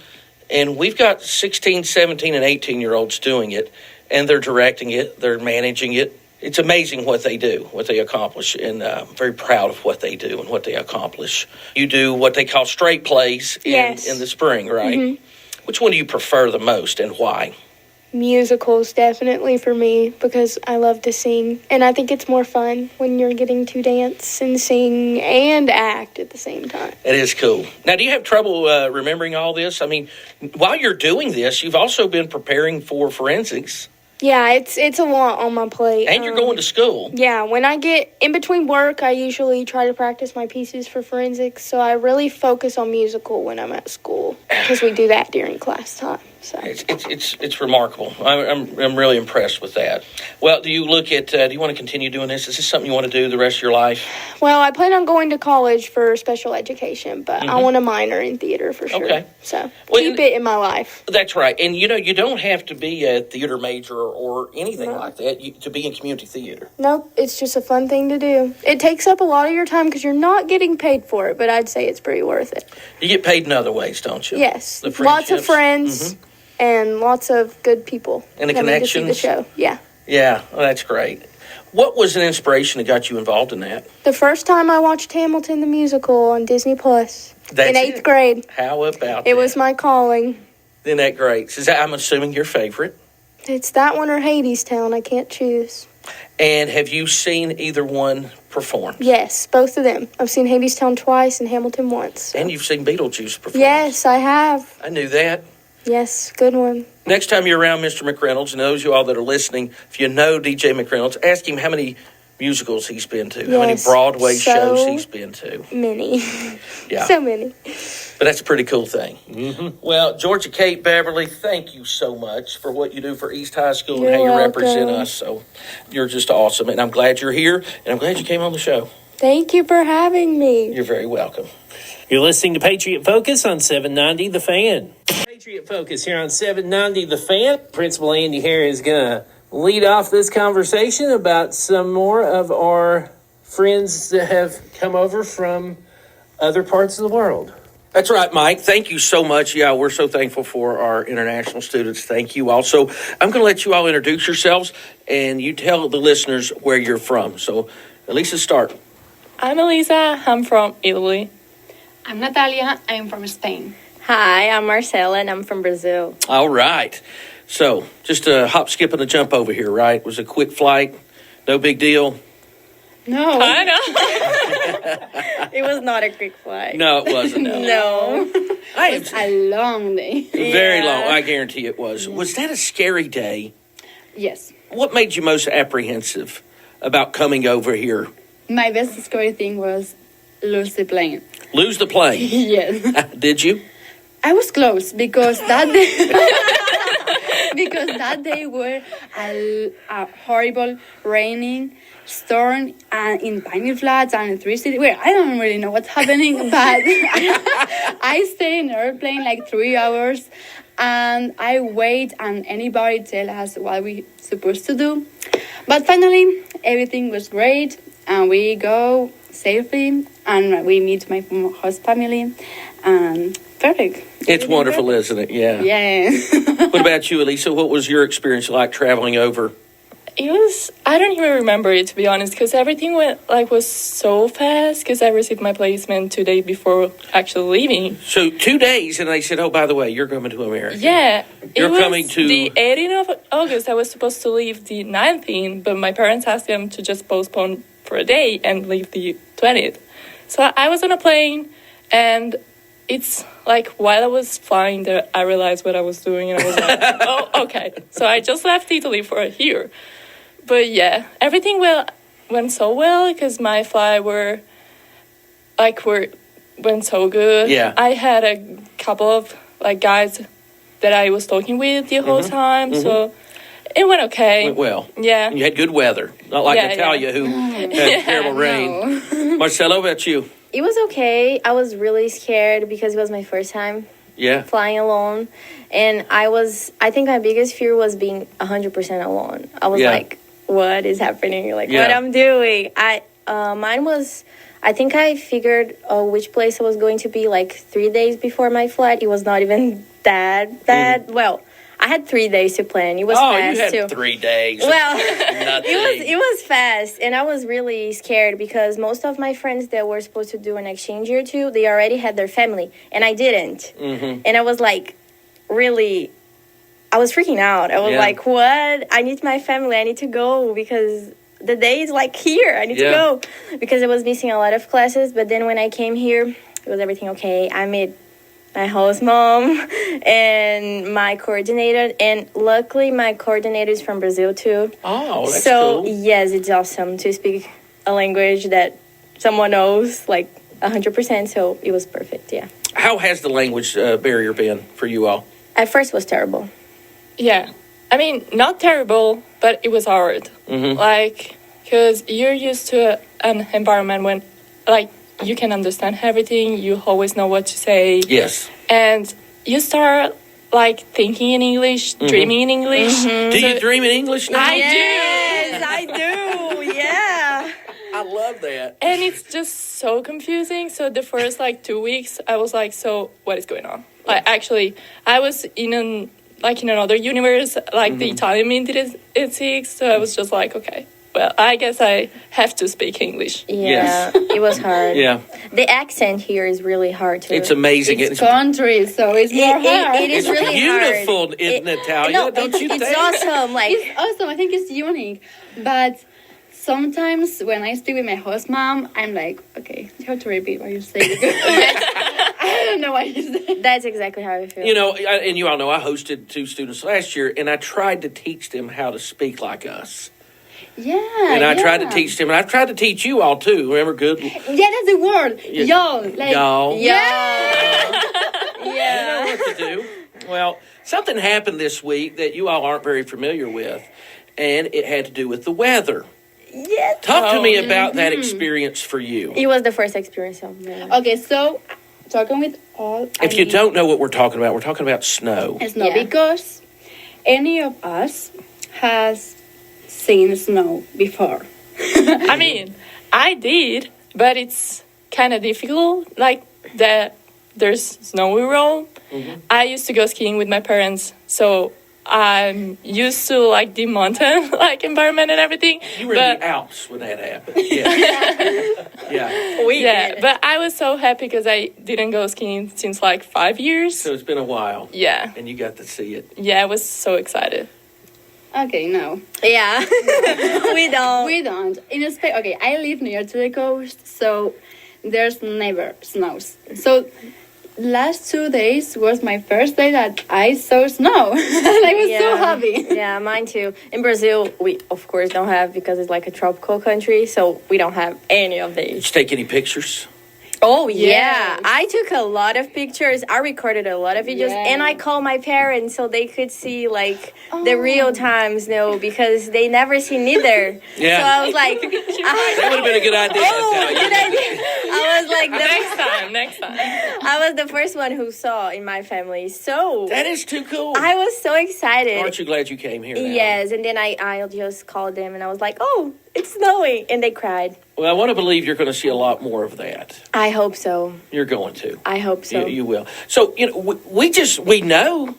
Speaker 2: And we've got 16, 17, and 18-year-olds doing it, and they're directing it. They're managing it. It's amazing what they do, what they accomplish, and I'm very proud of what they do and what they accomplish. You do what they call straight plays in the spring, right? Which one do you prefer the most, and why?
Speaker 7: Musicals, definitely for me, because I love to sing, and I think it's more fun when you're getting to dance and sing and act at the same time.
Speaker 2: It is cool. Now, do you have trouble remembering all this? I mean, while you're doing this, you've also been preparing for forensics.
Speaker 7: Yeah, it's a lot on my plate.
Speaker 2: And you're going to school.
Speaker 7: Yeah, when I get in between work, I usually try to practice my pieces for forensics, so I really focus on musical when I'm at school, because we do that during class time. So
Speaker 2: it's remarkable. I'm really impressed with that. Well, do you look at? Do you want to continue doing this? Is this something you want to do the rest of your life?
Speaker 7: Well, I plan on going to college for special education, but I want a minor in theater for sure.
Speaker 2: Okay.
Speaker 7: So keep it in my life.
Speaker 2: That's right. And you don't have to be a theater major or anything like that to be in community theater.
Speaker 7: Nope, it's just a fun thing to do. It takes up a lot of your time because you're not getting paid for it, but I'd say it's pretty worth it.
Speaker 2: You get paid in other ways, don't you?
Speaker 7: Yes, lots of friends. And lots of good people.
Speaker 2: And the connections.
Speaker 7: To see the show. Yeah.
Speaker 2: Yeah, well, that's great. What was an inspiration that got you involved in that?
Speaker 7: The first time I watched Hamilton the musical on Disney Plus in 8th grade.
Speaker 2: How about that?
Speaker 7: It was my calling.
Speaker 2: Isn't that great? So I'm assuming your favorite.
Speaker 7: It's that one or Hadestown. I can't choose.
Speaker 2: And have you seen either one performed?
Speaker 7: Yes, both of them. I've seen Hadestown twice and Hamilton once. So.
Speaker 2: And you've seen Beetlejuice perform?
Speaker 7: Yes, I have.
Speaker 2: I knew that.
Speaker 7: Yes, good one.
Speaker 2: Next time you're around Mr. McReynolds, and those of you all that are listening, if you know DJ McReynolds, ask him how many musicals he's been to, how many Broadway shows he's been to.
Speaker 7: Many.
Speaker 2: Yeah.
Speaker 7: So many.
Speaker 2: But that's a pretty cool thing. Well, Georgia Kate Beverly, thank you so much for what you do for East High School and how you represent us. So you're just awesome. And I'm glad you're here, and I'm glad you came on the show.
Speaker 7: Thank you for having me.
Speaker 2: You're very welcome.
Speaker 1: You're listening to Patriot Focus on 790 The Fan. Patriot Focus here on 790 The Fan. Principal Andy Hare is going to lead off this conversation about some more of our friends that have come over from other parts of the world.
Speaker 2: That's right, Mike. Thank you so much. Yeah, we're so thankful for our international students. Thank you. Also, I'm going to let you all introduce yourselves, and you tell the listeners where you're from. So, Elisa, start.
Speaker 8: I'm Elisa. I'm from Italy.
Speaker 9: I'm Natalia. I'm from Spain.
Speaker 10: Hi, I'm Marcela, and I'm from Brazil.
Speaker 2: All right. So, just a hop, skip, and a jump over here, right? It was a quick flight. No big deal.
Speaker 9: No.
Speaker 8: I know.
Speaker 10: It was not a quick flight.
Speaker 2: No, it wasn't.
Speaker 10: No.
Speaker 9: It's a long day.
Speaker 2: Very long. I guarantee it was. Was that a scary day?
Speaker 9: Yes.
Speaker 2: What made you most apprehensive about coming over here?
Speaker 9: My best scary thing was lose the plane.
Speaker 2: Lose the plane?
Speaker 9: Yes.
Speaker 2: Did you?
Speaker 9: I was close because that day were a horrible raining storm and in tiny floods and electricity. Well, I don't really know what's happening, but I stayed in an airplane like 3 hours and I wait and anybody tell us what we supposed to do. But finally, everything was great and we go safely and we meet my host family and perfect.
Speaker 2: It's wonderful, isn't it? Yeah.
Speaker 9: Yeah.
Speaker 2: What about you, Elisa? What was your experience like traveling over?
Speaker 8: I don't even remember it, to be honest, because everything was so fast because I received my placement 2 days before actually leaving.
Speaker 2: So 2 days, and they said, oh, by the way, you're coming to America.
Speaker 8: Yeah.
Speaker 2: You're
Speaker 8: it was
Speaker 2: coming to...
Speaker 8: the 18th of August. I was supposed to leave the 19th, but my parents asked them to just postpone for a day and leave the 20th. So I was on a plane, and it's like while I was flying there, I realized what I was doing, and I was like, oh, okay. So I just left Italy for a year. But yeah, everything went so well because my flight went so good.
Speaker 2: Yeah.
Speaker 8: I had a couple of guys that I was talking with the whole time, so it went okay.
Speaker 2: Went well.
Speaker 8: Yeah.
Speaker 2: You had good weather, not like Natalia who had terrible rain. Marcelo, about you?
Speaker 10: It was okay. I was really scared because it was my first time flying alone. And I think my biggest fear was being 100% alone. I was like, what is happening? Like, what I'm doing? Mine was, I think I figured which place I was going to be like 3 days before my flight. It was not even that bad. Well, I had 3 days to plan. It was fast
Speaker 2: you had
Speaker 10: too.
Speaker 2: 3 days.
Speaker 10: Well, it was fast, and I was really scared because most of my friends that were supposed to do an exchange year too, they already had their family, and I didn't. And I was like, really, I was freaking out. I was like, what? I need my family. I need to go because the day is like here. I need to go because I was missing a lot of classes. But then when I came here, it was everything okay. I met my host mom and my coordinator, and luckily my coordinator is from Brazil too.
Speaker 2: Oh, that's
Speaker 10: cool.
Speaker 2: So
Speaker 10: yes, it's awesome to speak a language that someone knows like 100%. So it was perfect. Yeah.
Speaker 2: How has the language barrier been for you all?
Speaker 10: At first, it was terrible.
Speaker 8: Yeah. I mean, not terrible, but it was hard. Because you're used to an environment when, you can understand everything. You always know what to say.
Speaker 2: Yes.
Speaker 8: And you start, thinking in English, dreaming in English.
Speaker 2: Do you dream in English now?
Speaker 10: I do. Yeah.
Speaker 2: I love that.
Speaker 8: And it's just so confusing. So the first, 2 weeks, I was like, so what is going on? Actually, I was in another universe, the Italian minted so I was just like, okay, well, I guess I have to speak English.
Speaker 10: Yeah, it was hard.
Speaker 2: Yeah.
Speaker 10: The accent here is really hard too.
Speaker 2: It's amazing.
Speaker 9: It's country, so it's more hard.
Speaker 10: It is really
Speaker 2: beautiful
Speaker 10: hard.
Speaker 2: in Natalia,
Speaker 10: no,
Speaker 2: don't you think?
Speaker 10: It's awesome.
Speaker 9: It's awesome. I think it's unique. But sometimes when I speak with my host mom, I'm like, okay, you have to repeat what you say. I don't know what you said.
Speaker 10: That's exactly how I feel.
Speaker 2: And you all know I hosted 2 students last year, and I tried to teach them how to speak like us.
Speaker 9: Yeah.
Speaker 2: And I tried to teach them, and I've tried to teach you all too. Remember, good?
Speaker 9: Yeah, that's the word. Y'all.
Speaker 2: Y'all.
Speaker 10: Yeah.
Speaker 2: You know what to do. Well, something happened this week that you all aren't very familiar with, and it had to do with the weather.
Speaker 10: Yes.
Speaker 2: Talk to me about that experience for you.
Speaker 10: It was the first experience of me.
Speaker 9: Okay, so talking with all.
Speaker 2: If you don't know what we're talking about snow.
Speaker 9: Snow,
Speaker 10: Yeah.
Speaker 9: because any of us has seen snow before.
Speaker 8: I mean, I did, but it's kind of difficult. Like there's snowy road. I used to go skiing with my parents, so I'm used to like the mountain like environment and everything.
Speaker 2: You were in the Alps when that happened. Yeah.
Speaker 8: Yeah, but I was so happy because I didn't go skiing since like 5 years.
Speaker 2: So it's been a while.
Speaker 8: Yeah,
Speaker 2: And you got to see it.
Speaker 8: yeah, I was so excited.
Speaker 9: Okay, no.
Speaker 10: Yeah. We don't.
Speaker 9: We don't. In Spain, okay, I live near to the coast, so there's never snows. So last 2 days was my first day that I saw snow. And I was so happy.
Speaker 10: Yeah, mine too. In Brazil, we of course don't have because it's like a tropical country, so we don't have any of
Speaker 2: Did
Speaker 10: these.
Speaker 2: you take any pictures?
Speaker 10: Oh yeah,
Speaker 9: Yes.
Speaker 10: I took a lot of pictures. I recorded a lot of videos,
Speaker 9: Yes.
Speaker 10: and I called my parents so they could see like the real time snow because they never seen either.
Speaker 2: Yeah.
Speaker 10: So I was like,
Speaker 2: That would have been a good idea.
Speaker 10: oh, good idea. I was like,
Speaker 8: Next time.
Speaker 10: I was the first one who saw in my family. So
Speaker 2: That is too cool.
Speaker 10: I was so excited.
Speaker 2: Aren't you glad you came here now?
Speaker 10: Yes, and then I just called them and I was like, oh, it's snowing, and they cried.
Speaker 2: Well, I want to believe you're going to see a lot more of that.
Speaker 10: I hope so.
Speaker 2: You're going to.
Speaker 10: I hope so.
Speaker 2: You will. So, we know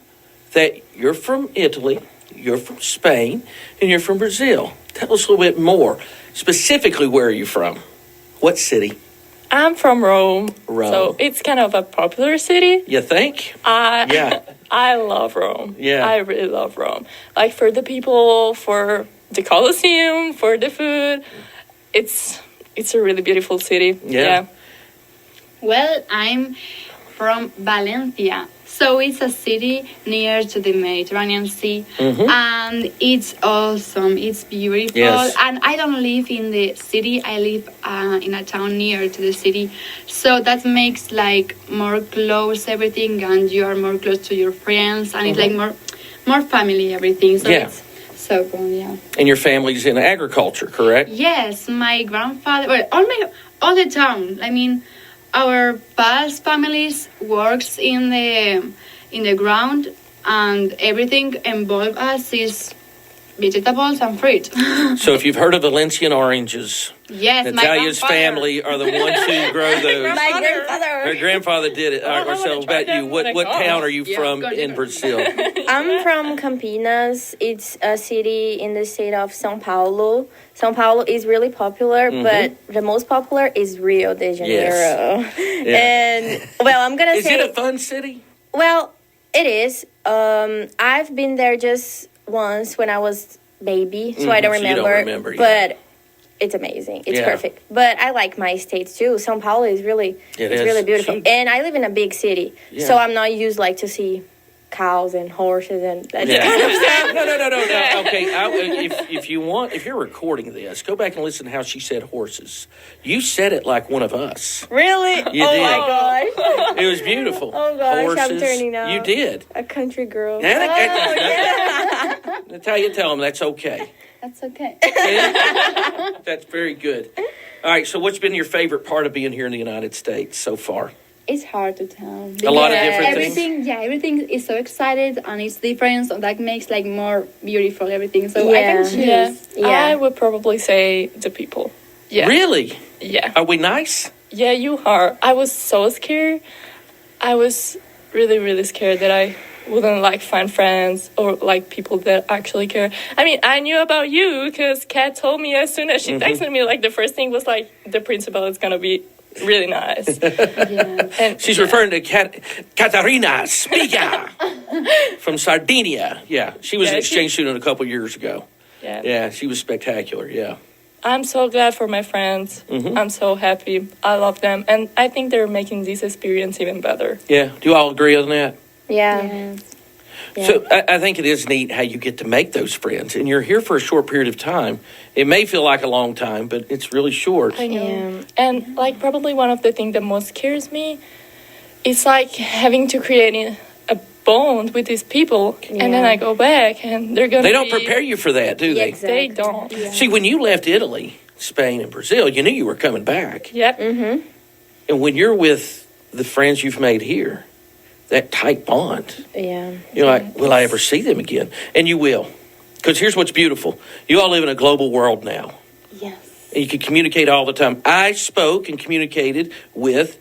Speaker 2: that you're from Italy, you're from Spain, and you're from Brazil. Tell us a little bit more. Specifically, where are you from? What city?
Speaker 8: I'm from Rome,
Speaker 2: Rome.
Speaker 8: so it's kind of a popular city.
Speaker 2: You think?
Speaker 8: Yeah. I love Rome.
Speaker 2: Yeah.
Speaker 8: I really love Rome. Like for the people, for the Colosseum, for the food. It's a really beautiful city.
Speaker 2: Yeah.
Speaker 9: Well, I'm from Valencia. So it's a city near to the Mediterranean Sea, and it's awesome. It's beautiful,
Speaker 2: Yes.
Speaker 9: and I don't live in the city. I live in a town near to the city, so that makes like more close everything, and you are more close to your friends, and it's like more family everything. So
Speaker 2: Yeah.
Speaker 9: it's so cool. Yeah.
Speaker 2: And your family's in agriculture, correct?
Speaker 9: Yes, my grandfather. Well, all the town. I mean, our past families works in the ground, and everything involved us is vegetables and fruit.
Speaker 2: So if you've heard of Valencian oranges,
Speaker 9: Yes,
Speaker 2: Natalia's
Speaker 9: my grandfather.
Speaker 2: family are the ones who grow those.
Speaker 10: My grandfather.
Speaker 2: Her grandfather did it. All right,
Speaker 8: I wanna
Speaker 2: Marcel,
Speaker 8: try
Speaker 2: about you.
Speaker 8: that when I
Speaker 2: What
Speaker 8: come.
Speaker 2: town are you
Speaker 9: Yeah,
Speaker 2: from
Speaker 9: go
Speaker 2: in
Speaker 9: ahead.
Speaker 2: Brazil?
Speaker 10: I'm from Campinas. It's a city in the state of São Paulo. São Paulo is really popular, but the most popular is Rio de Janeiro. And well, I'm gonna
Speaker 2: Is
Speaker 10: say,
Speaker 2: it a fun city?
Speaker 10: well, it is. I've been there just once when I was baby, so I don't
Speaker 2: so you don't
Speaker 10: remember.
Speaker 2: remember, yeah.
Speaker 10: But it's amazing. It's
Speaker 2: Yeah.
Speaker 10: perfect. But I like my state too. São Paulo is really
Speaker 2: It
Speaker 10: it's
Speaker 2: is.
Speaker 10: really beautiful.
Speaker 2: Huge.
Speaker 10: And I live in a big city,
Speaker 2: Yeah.
Speaker 10: so I'm not used like to see cows and horses and that
Speaker 2: Yeah.
Speaker 10: kind of stuff.
Speaker 2: No. Okay, if you're recording this, go back and listen to how she said horses. You said it like one of us.
Speaker 10: Really?
Speaker 2: You
Speaker 10: oh
Speaker 2: did.
Speaker 10: my gosh.
Speaker 2: It was beautiful.
Speaker 10: Oh gosh, I'm
Speaker 2: horses.
Speaker 10: turning up.
Speaker 2: You did.
Speaker 10: A country girl.
Speaker 2: Natalia, tell them that's okay.
Speaker 9: That's okay.
Speaker 2: That's very good. All right, so what's been your favorite part of being here in the United States so far?
Speaker 9: It's hard to tell.
Speaker 2: A lot of different things.
Speaker 9: Everything is so excited and it's different, so that makes like more beautiful everything. So I can choose.
Speaker 8: Yeah.
Speaker 10: Yeah.
Speaker 8: I would probably say the people. Yeah.
Speaker 2: Really?
Speaker 8: Yeah.
Speaker 2: Are we nice?
Speaker 8: Yeah, you are. I was so scared. I was really, really scared that I wouldn't like find friends or like people that actually care. I mean, I knew about you because Kat told me as soon as she texted me, like the first thing was like, the principal is going to be really nice.
Speaker 9: Yeah.
Speaker 8: And
Speaker 2: She's referring to Katarina Spiga from Sardinia. Yeah, she was
Speaker 8: Yeah,
Speaker 2: an exchange student a couple years ago.
Speaker 8: Yeah.
Speaker 2: Yeah, she was spectacular. Yeah.
Speaker 8: I'm so glad for my friends. I'm so happy. I love them. And I think they're making this experience even better.
Speaker 2: Yeah. Do you all agree on that?
Speaker 10: Yeah. Yeah.
Speaker 2: So I think it is neat how you get to make those friends, and you're here for a short period of time. It may feel like a long time, but it's really short.
Speaker 8: I know.
Speaker 10: Yeah.
Speaker 8: And like probably one of the things that most scares me is like having to create a bond with these people, and then I go back, and they're gonna.
Speaker 2: They don't prepare you for that, do they?
Speaker 8: They don't. Yeah.
Speaker 2: See, when you left Italy, Spain, and Brazil, you knew you were coming back.
Speaker 8: Yep.
Speaker 10: Mm-hmm.
Speaker 2: And when you're with the friends you've made here, that tight bond,
Speaker 10: Yeah.
Speaker 2: you're like, will I ever see them again? And you will. Because here's what's beautiful. You all live in a global world now.
Speaker 10: Yes.
Speaker 2: And you can communicate all the time. I spoke and communicated with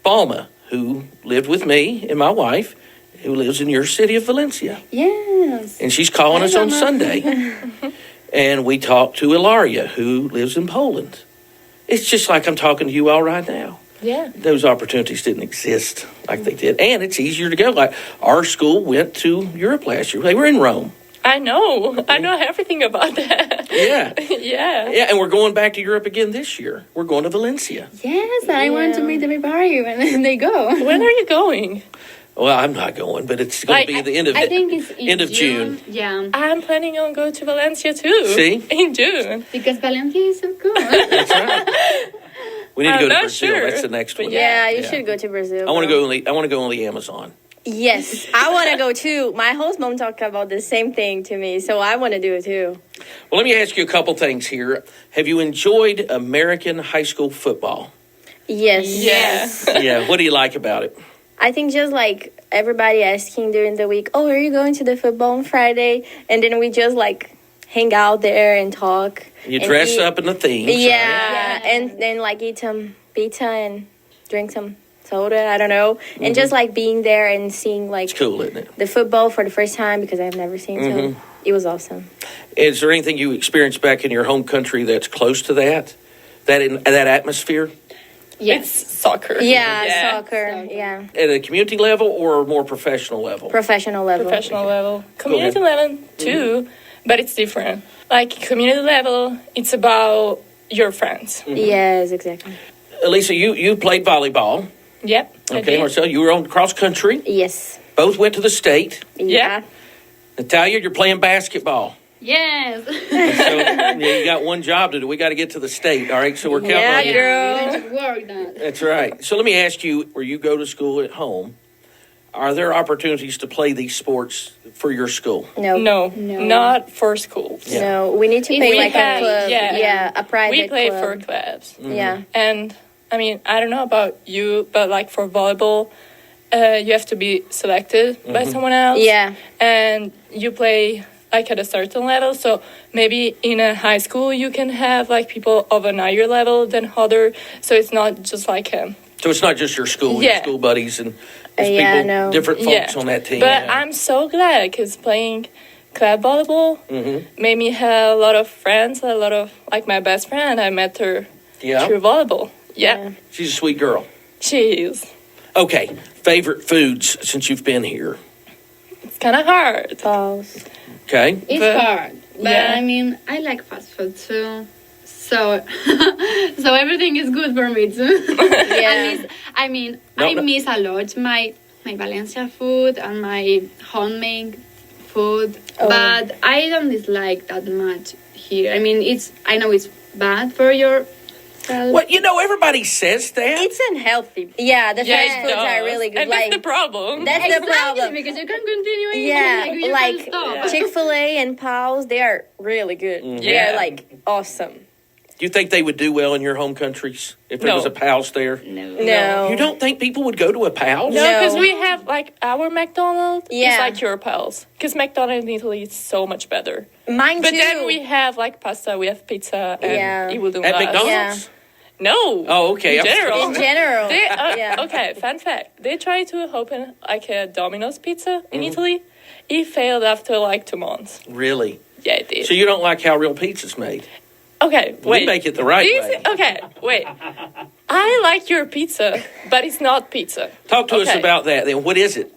Speaker 2: Balma, who lived with me and my wife, who lives in your city of Valencia.
Speaker 9: Yes.
Speaker 2: And she's calling us on Sunday. And we talked to Ilaria, who lives in Poland. It's just like I'm talking to you all right now.
Speaker 8: Yeah.
Speaker 2: Those opportunities didn't exist like they did. And it's easier to go. Like our school went to Europe last year. They were in Rome.
Speaker 8: I know everything about that.
Speaker 2: Yeah.
Speaker 8: Yeah.
Speaker 2: Yeah, and we're going back to Europe again this year. We're going to Valencia.
Speaker 9: Yes, I want to meet everybody when they go.
Speaker 8: When are you going?
Speaker 2: Well, I'm not going, but it's going to be at the end of
Speaker 9: I think it's in
Speaker 2: end of June.
Speaker 9: Yeah.
Speaker 8: I'm planning on going to Valencia too.
Speaker 2: See?
Speaker 8: In June.
Speaker 9: Because Valencia is so cool.
Speaker 2: That's right. We need to
Speaker 8: I'm
Speaker 2: go to
Speaker 8: not
Speaker 2: Brazil.
Speaker 8: sure,
Speaker 2: That's the next one.
Speaker 10: Yeah, you should go to Brazil.
Speaker 2: I want to
Speaker 10: bro.
Speaker 2: go. I want to go on the Amazon.
Speaker 10: Yes, I want to go too. My host mom talked about the same thing to me, so I want to do it too.
Speaker 2: Well, let me ask you a couple things here. Have you enjoyed American high school football?
Speaker 10: Yes.
Speaker 8: Yeah.
Speaker 2: Yeah. What do you like about it?
Speaker 10: I think just like everybody asking during the week, oh, are you going to the football on Friday? And then we just like hang out there and talk.
Speaker 2: You
Speaker 10: and
Speaker 2: dress
Speaker 10: eat.
Speaker 2: up in the themes.
Speaker 10: Yeah, and then like eat some pizza and drink some soda, I don't know. And just like being there and seeing like
Speaker 2: It's cool, isn't it?
Speaker 10: the football for the first time because I've never seen so it was awesome.
Speaker 2: Is there anything you experienced back in your home country that's close to that? That atmosphere?
Speaker 8: It's soccer.
Speaker 10: Yeah, soccer, yeah.
Speaker 2: At a community level or more professional level?
Speaker 10: Professional level.
Speaker 8: Professional level. Community level too, but it's different. Like community level, it's about your friends.
Speaker 10: Yes, exactly.
Speaker 2: Elisa, you played volleyball.
Speaker 8: Yep. I
Speaker 2: Okay,
Speaker 8: did.
Speaker 2: Marcel, you were on cross country.
Speaker 10: Yes.
Speaker 2: Both went to the state.
Speaker 8: Yeah.
Speaker 2: Natalia, you're playing basketball.
Speaker 9: Yes.
Speaker 2: So yeah, you got one job to do. We got to get to the state. All right, so we're counting on you.
Speaker 10: girl.
Speaker 9: We need to work that.
Speaker 2: That's right. So let me ask you, where you go to school at home, are there opportunities to play these sports for your school?
Speaker 10: No.
Speaker 8: No,
Speaker 9: No.
Speaker 8: not for schools.
Speaker 10: No, we need to pay
Speaker 8: We
Speaker 10: like
Speaker 8: have-
Speaker 10: a club.
Speaker 8: yeah.
Speaker 10: A private
Speaker 8: We play
Speaker 10: club.
Speaker 8: for clubs.
Speaker 10: Yeah.
Speaker 8: And I mean, I don't know about you, but like for volleyball, you have to be selected by someone else.
Speaker 10: Yeah.
Speaker 8: And you play like at a certain level. So maybe in a high school, you can have like people of an higher level than other. So it's not just like
Speaker 2: So it's not just your school, your
Speaker 8: Yeah.
Speaker 2: school buddies, and there's
Speaker 10: Yeah,
Speaker 2: people,
Speaker 10: no.
Speaker 2: different folks on that team.
Speaker 8: But I'm so glad because playing club volleyball made me have a lot of friends, a lot of like my best friend. I met her
Speaker 2: Yeah,
Speaker 8: through volleyball. Yeah,
Speaker 2: she's a sweet girl.
Speaker 8: she is.
Speaker 2: Okay, favorite foods since you've been here?
Speaker 8: It's kind of hard.
Speaker 10: Balls.
Speaker 9: It's
Speaker 8: But-
Speaker 9: hard. But
Speaker 8: yeah.
Speaker 9: I mean, I like fast food too. So, so everything is good for me too.
Speaker 10: Yeah.
Speaker 9: I mean,
Speaker 2: No,
Speaker 9: I
Speaker 2: no.
Speaker 9: miss a lot my Valencia food and my homemade food,
Speaker 10: Oh.
Speaker 9: but I don't dislike that much here. I mean, I know it's bad for your health.
Speaker 2: Well, you know, everybody says that.
Speaker 10: It's unhealthy. Yeah, the
Speaker 8: Yeah,
Speaker 10: fast
Speaker 8: it
Speaker 10: foods are
Speaker 8: does.
Speaker 10: really good.
Speaker 8: And
Speaker 10: like
Speaker 8: that's the problem.
Speaker 10: that's the
Speaker 9: Exactly,
Speaker 10: problem.
Speaker 9: because you can continue eating.
Speaker 10: Yeah,
Speaker 9: you
Speaker 10: like
Speaker 9: can stop.
Speaker 10: Chick-fil-A and Paul's, they are really good. They
Speaker 8: Yeah.
Speaker 10: are like awesome.
Speaker 2: Do you think they would do well in your home countries if there
Speaker 8: No.
Speaker 2: was a Pal's there?
Speaker 10: No.
Speaker 2: You don't think people would go to a Pal's?
Speaker 8: No, because
Speaker 10: No.
Speaker 8: we have like our McDonald's
Speaker 10: Yeah.
Speaker 8: is like your pals. Because McDonald's in Italy is so much better.
Speaker 10: Mine
Speaker 8: But
Speaker 10: too.
Speaker 8: then we have like pasta, we have pizza, and
Speaker 10: Yeah.
Speaker 8: it will do
Speaker 2: At
Speaker 8: that.
Speaker 2: McDonald's?
Speaker 8: No.
Speaker 2: Oh, okay.
Speaker 8: In general.
Speaker 10: in general.
Speaker 8: They,
Speaker 10: Yeah.
Speaker 8: Okay, fun fact. They tried to open like a Domino's pizza in Italy. It failed after like 2 months.
Speaker 2: Really?
Speaker 8: Yeah, it did.
Speaker 2: So you don't like how real pizza's made?
Speaker 8: Okay, wait.
Speaker 2: We make it the right way.
Speaker 8: Okay, wait. I like your pizza, but it's not pizza.
Speaker 2: Talk to us
Speaker 8: Okay.
Speaker 2: about that then. What is it?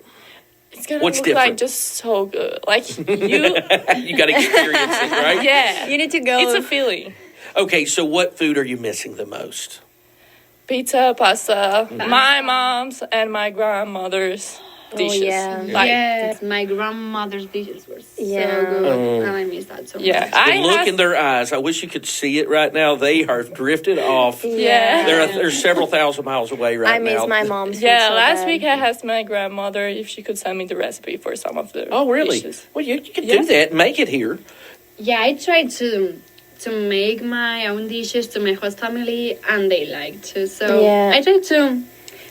Speaker 8: It's gonna
Speaker 2: What's
Speaker 8: look
Speaker 2: different?
Speaker 8: like just so good. Like you,
Speaker 2: You got to experience it, right?
Speaker 8: yeah.
Speaker 10: You need to go.
Speaker 8: It's a feeling.
Speaker 2: Okay, so what food are you missing the most?
Speaker 8: Pizza, pasta, my mom's and my grandmother's dishes.
Speaker 10: yeah.
Speaker 8: Like,
Speaker 9: Yes, my grandmother's dishes were so
Speaker 10: Yeah.
Speaker 9: good, and I miss that so much.
Speaker 8: yeah.
Speaker 2: The look in their eyes, I wish you could see it right now. They are drifted off.
Speaker 8: Yeah.
Speaker 2: They're several thousand miles away right
Speaker 10: I miss
Speaker 2: now.
Speaker 10: my mom's.
Speaker 8: Yeah,
Speaker 10: food so
Speaker 8: last
Speaker 10: bad.
Speaker 8: week I asked my grandmother if she could send me the recipe for some of the
Speaker 2: Oh, really?
Speaker 8: dishes.
Speaker 2: Well, you can
Speaker 8: Yeah.
Speaker 2: do that. Make it here.
Speaker 9: Yeah, I tried to make my own dishes to my host family, and they liked to. So
Speaker 10: Yeah.
Speaker 9: I tried to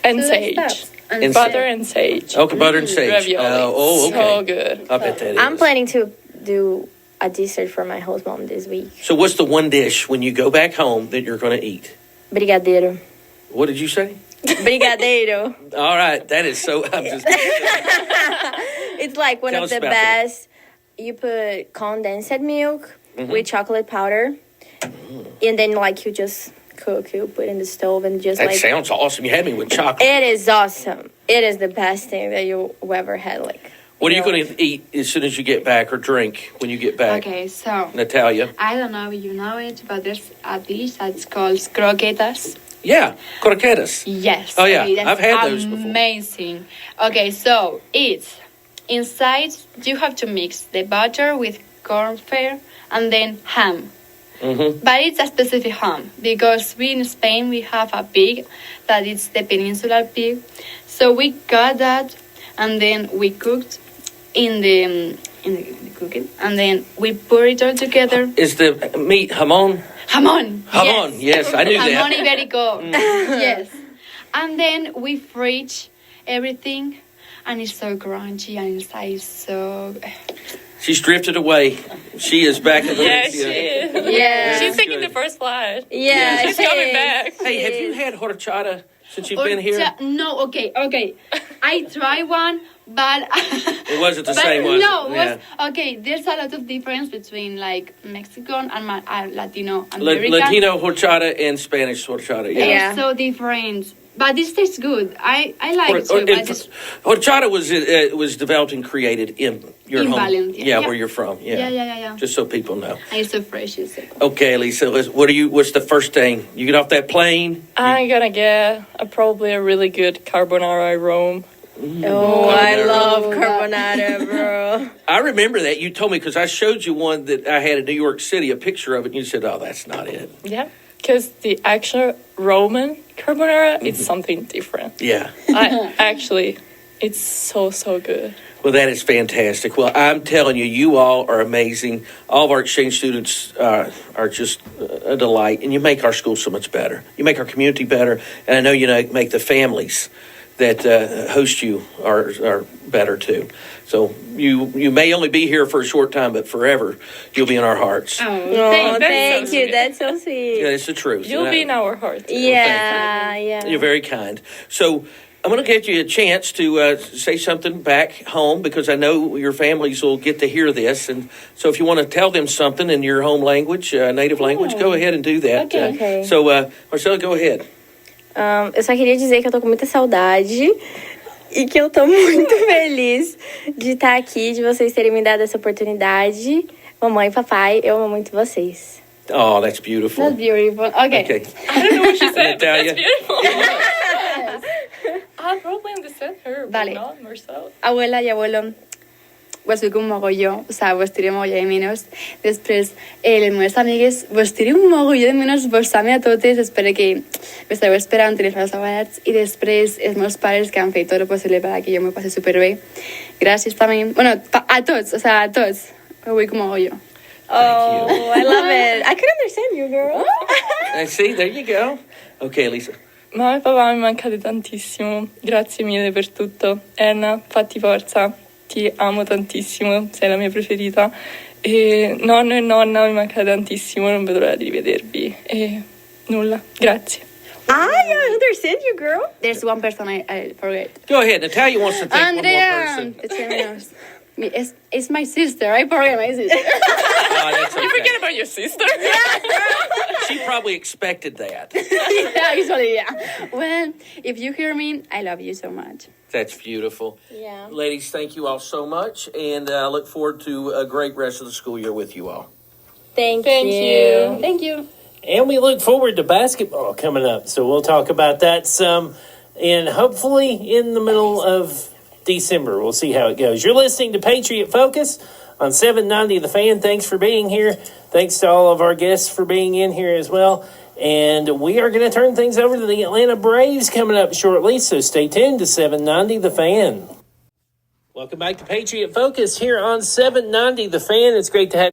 Speaker 8: And
Speaker 9: do
Speaker 8: sage.
Speaker 9: stuff.
Speaker 2: And
Speaker 8: Butter and sage.
Speaker 2: Okay, butter and sage.
Speaker 8: Ravioli.
Speaker 2: Okay.
Speaker 8: So good.
Speaker 2: I bet that is.
Speaker 10: I'm planning to do a dessert for my host mom this week.
Speaker 2: So what's the one dish when you go back home that you're going to eat?
Speaker 10: Brigadeiro.
Speaker 2: What did you say?
Speaker 10: Brigadeiro.
Speaker 2: All right, that is so. I'm just.
Speaker 10: It's like one
Speaker 2: Tell
Speaker 10: of
Speaker 2: us
Speaker 10: the
Speaker 2: about that.
Speaker 10: best. You put condensed milk with chocolate powder, and then like you just cook. You put it in the stove and just
Speaker 2: That
Speaker 10: like.
Speaker 2: sounds awesome. You had me with chocolate.
Speaker 10: It is awesome. It is the best thing that you ever had. Like.
Speaker 2: What are you
Speaker 10: know.
Speaker 2: going to eat as soon as you get back or drink when you get back?
Speaker 9: Okay, so
Speaker 2: Natalia.
Speaker 9: I don't know if you know it, but there's a dish that's called croquetas.
Speaker 2: Yeah, croquetas.
Speaker 9: Yes.
Speaker 2: Oh, yeah.
Speaker 9: okay, that's
Speaker 2: I've had those before.
Speaker 9: Amazing. Okay, so it's inside you have to mix the butter with cornflour and then ham.
Speaker 2: Mm-hmm.
Speaker 9: But it's a specific ham because we in Spain we have a pig that is the peninsular pig. So we got that and then we cooked in the cooking and then we put it all together.
Speaker 2: Is the meat jamon?
Speaker 9: Jamon.
Speaker 2: Jamon, yes, I knew
Speaker 9: Jamon
Speaker 2: that.
Speaker 9: ibérico. Yes. And then we fridge everything and it's so crunchy and inside is so
Speaker 2: She's drifted away. She is back in
Speaker 8: Yeah,
Speaker 2: Valencia.
Speaker 8: she is.
Speaker 10: Yeah.
Speaker 8: She's taking
Speaker 2: good.
Speaker 8: the first flight.
Speaker 10: Yeah.
Speaker 8: She's
Speaker 10: she
Speaker 8: coming
Speaker 10: is.
Speaker 8: back.
Speaker 2: Hey, have you had horchata since you've been here?
Speaker 9: No, okay. I tried one, but
Speaker 2: It wasn't the
Speaker 9: but
Speaker 2: same, was
Speaker 9: no,
Speaker 2: it?
Speaker 9: was okay. There's a lot of difference between like Mexican and Latino American.
Speaker 2: Latino horchata and Spanish horchata. Yeah.
Speaker 10: Yeah.
Speaker 9: They're so different, but this tastes good. I like it too. But it's,
Speaker 2: Horchata was developed and created in your
Speaker 9: In
Speaker 2: home.
Speaker 9: Valencia,
Speaker 2: Yeah,
Speaker 9: yeah.
Speaker 2: where you're from. Yeah.
Speaker 9: yeah.
Speaker 2: Just so people know.
Speaker 9: And it's so fresh. It's so good.
Speaker 2: Okay, Lisa, what's the first thing? You get off that plane?
Speaker 8: I'm gonna get probably a really good carbonara Rome.
Speaker 10: Oh, I love carbonara, bro.
Speaker 2: I remember that. You told me because I showed you one that I had in New York City, a picture of it, and you said, oh, that's not it.
Speaker 8: Yeah, because the actual Roman carbonara is something different.
Speaker 2: Yeah.
Speaker 8: It's so good.
Speaker 2: Well, that is fantastic. Well, I'm telling you, you all are amazing. All of our exchange students are just a delight, and you make our school so much better. You make our community better, and I know you make the families that host you are better too. So you may only be here for a short time, but forever you'll be in our hearts.
Speaker 10: Oh,
Speaker 8: That's
Speaker 10: thank
Speaker 8: so
Speaker 10: you.
Speaker 8: sweet.
Speaker 10: That's so sweet.
Speaker 2: Yeah, it's the truth.
Speaker 8: You'll
Speaker 2: And
Speaker 8: be in our heart.
Speaker 10: Yeah, yeah.
Speaker 2: You're very kind. So I'm going to get you a chance to say something back home because I know your families will get to hear this. And so if you want to tell them something in your home language, native language, go ahead and do that.
Speaker 10: Okay.
Speaker 2: So, Marcela, go ahead.
Speaker 10: Eu só queria dizer que eu tô com muita saudade e que eu tô muito feliz de estar aqui, de vocês terem me dado essa oportunidade. Mamãe e papai, eu amo muito vocês.
Speaker 2: Oh, that's beautiful.
Speaker 9: That's beautiful. Okay.
Speaker 2: Okay.
Speaker 8: I don't know what she said, but
Speaker 2: Natalia.
Speaker 8: that's beautiful. I'll probably understand her, but
Speaker 9: Vale.
Speaker 8: not Marcel.
Speaker 9: Abuela i abuelo, vos dic un mogolló, o sea, vos tiré mogolló de menos. Després, les meves amigues, vos tiré un mogolló de menos, vos ame a totes, espero que m'esteu esperant en els meus abuelats. I després, els meus pares que han fet tot el possible per que jo m'ho passi superbé. Gràcies també. Bueno, a tots, o sea, a tots. Ho vull com mogolló.
Speaker 10: Oh, I love it. I could understand you, girl.
Speaker 2: See, there you go. Okay, Lisa.
Speaker 8: Mamma e papà mi mancate tantissimo, grazie mille per tutto. Anna, fatti forza, ti amo tantissimo, sei la mia preferita. E nonno e nonna mi mancate tantissimo, non vedo l'ora di rivedervi. E nulla, grazie.
Speaker 10: I understand you, girl.
Speaker 9: There's one person I forget.
Speaker 2: Go ahead. Natalia wants to thank
Speaker 9: Andrea!
Speaker 2: one more person.
Speaker 9: It's my sister. I forget my sister.
Speaker 2: Oh, that's
Speaker 8: You
Speaker 2: okay.
Speaker 8: forget about your sister?
Speaker 2: She probably expected that.
Speaker 9: Yeah, usually, yeah. Well, if you hear me, I love you so much.
Speaker 2: That's beautiful.
Speaker 10: Yeah.
Speaker 2: Ladies, thank you all so much, and I look forward to a great rest of the school year with you all.
Speaker 10: Thank
Speaker 8: Thank you.
Speaker 9: Thank you.
Speaker 1: And we look forward to basketball coming up. So we'll talk about that some. And hopefully in the middle of December. We'll see how it goes. You're listening to Patriot Focus on 790 The Fan. Thanks for being here. Thanks to all of our guests for being in here as well. And we are going to turn things over to the Atlanta Braves coming up shortly, so stay tuned to 790 The Fan. Welcome back to Patriot Focus here on 790 The Fan. It's great to have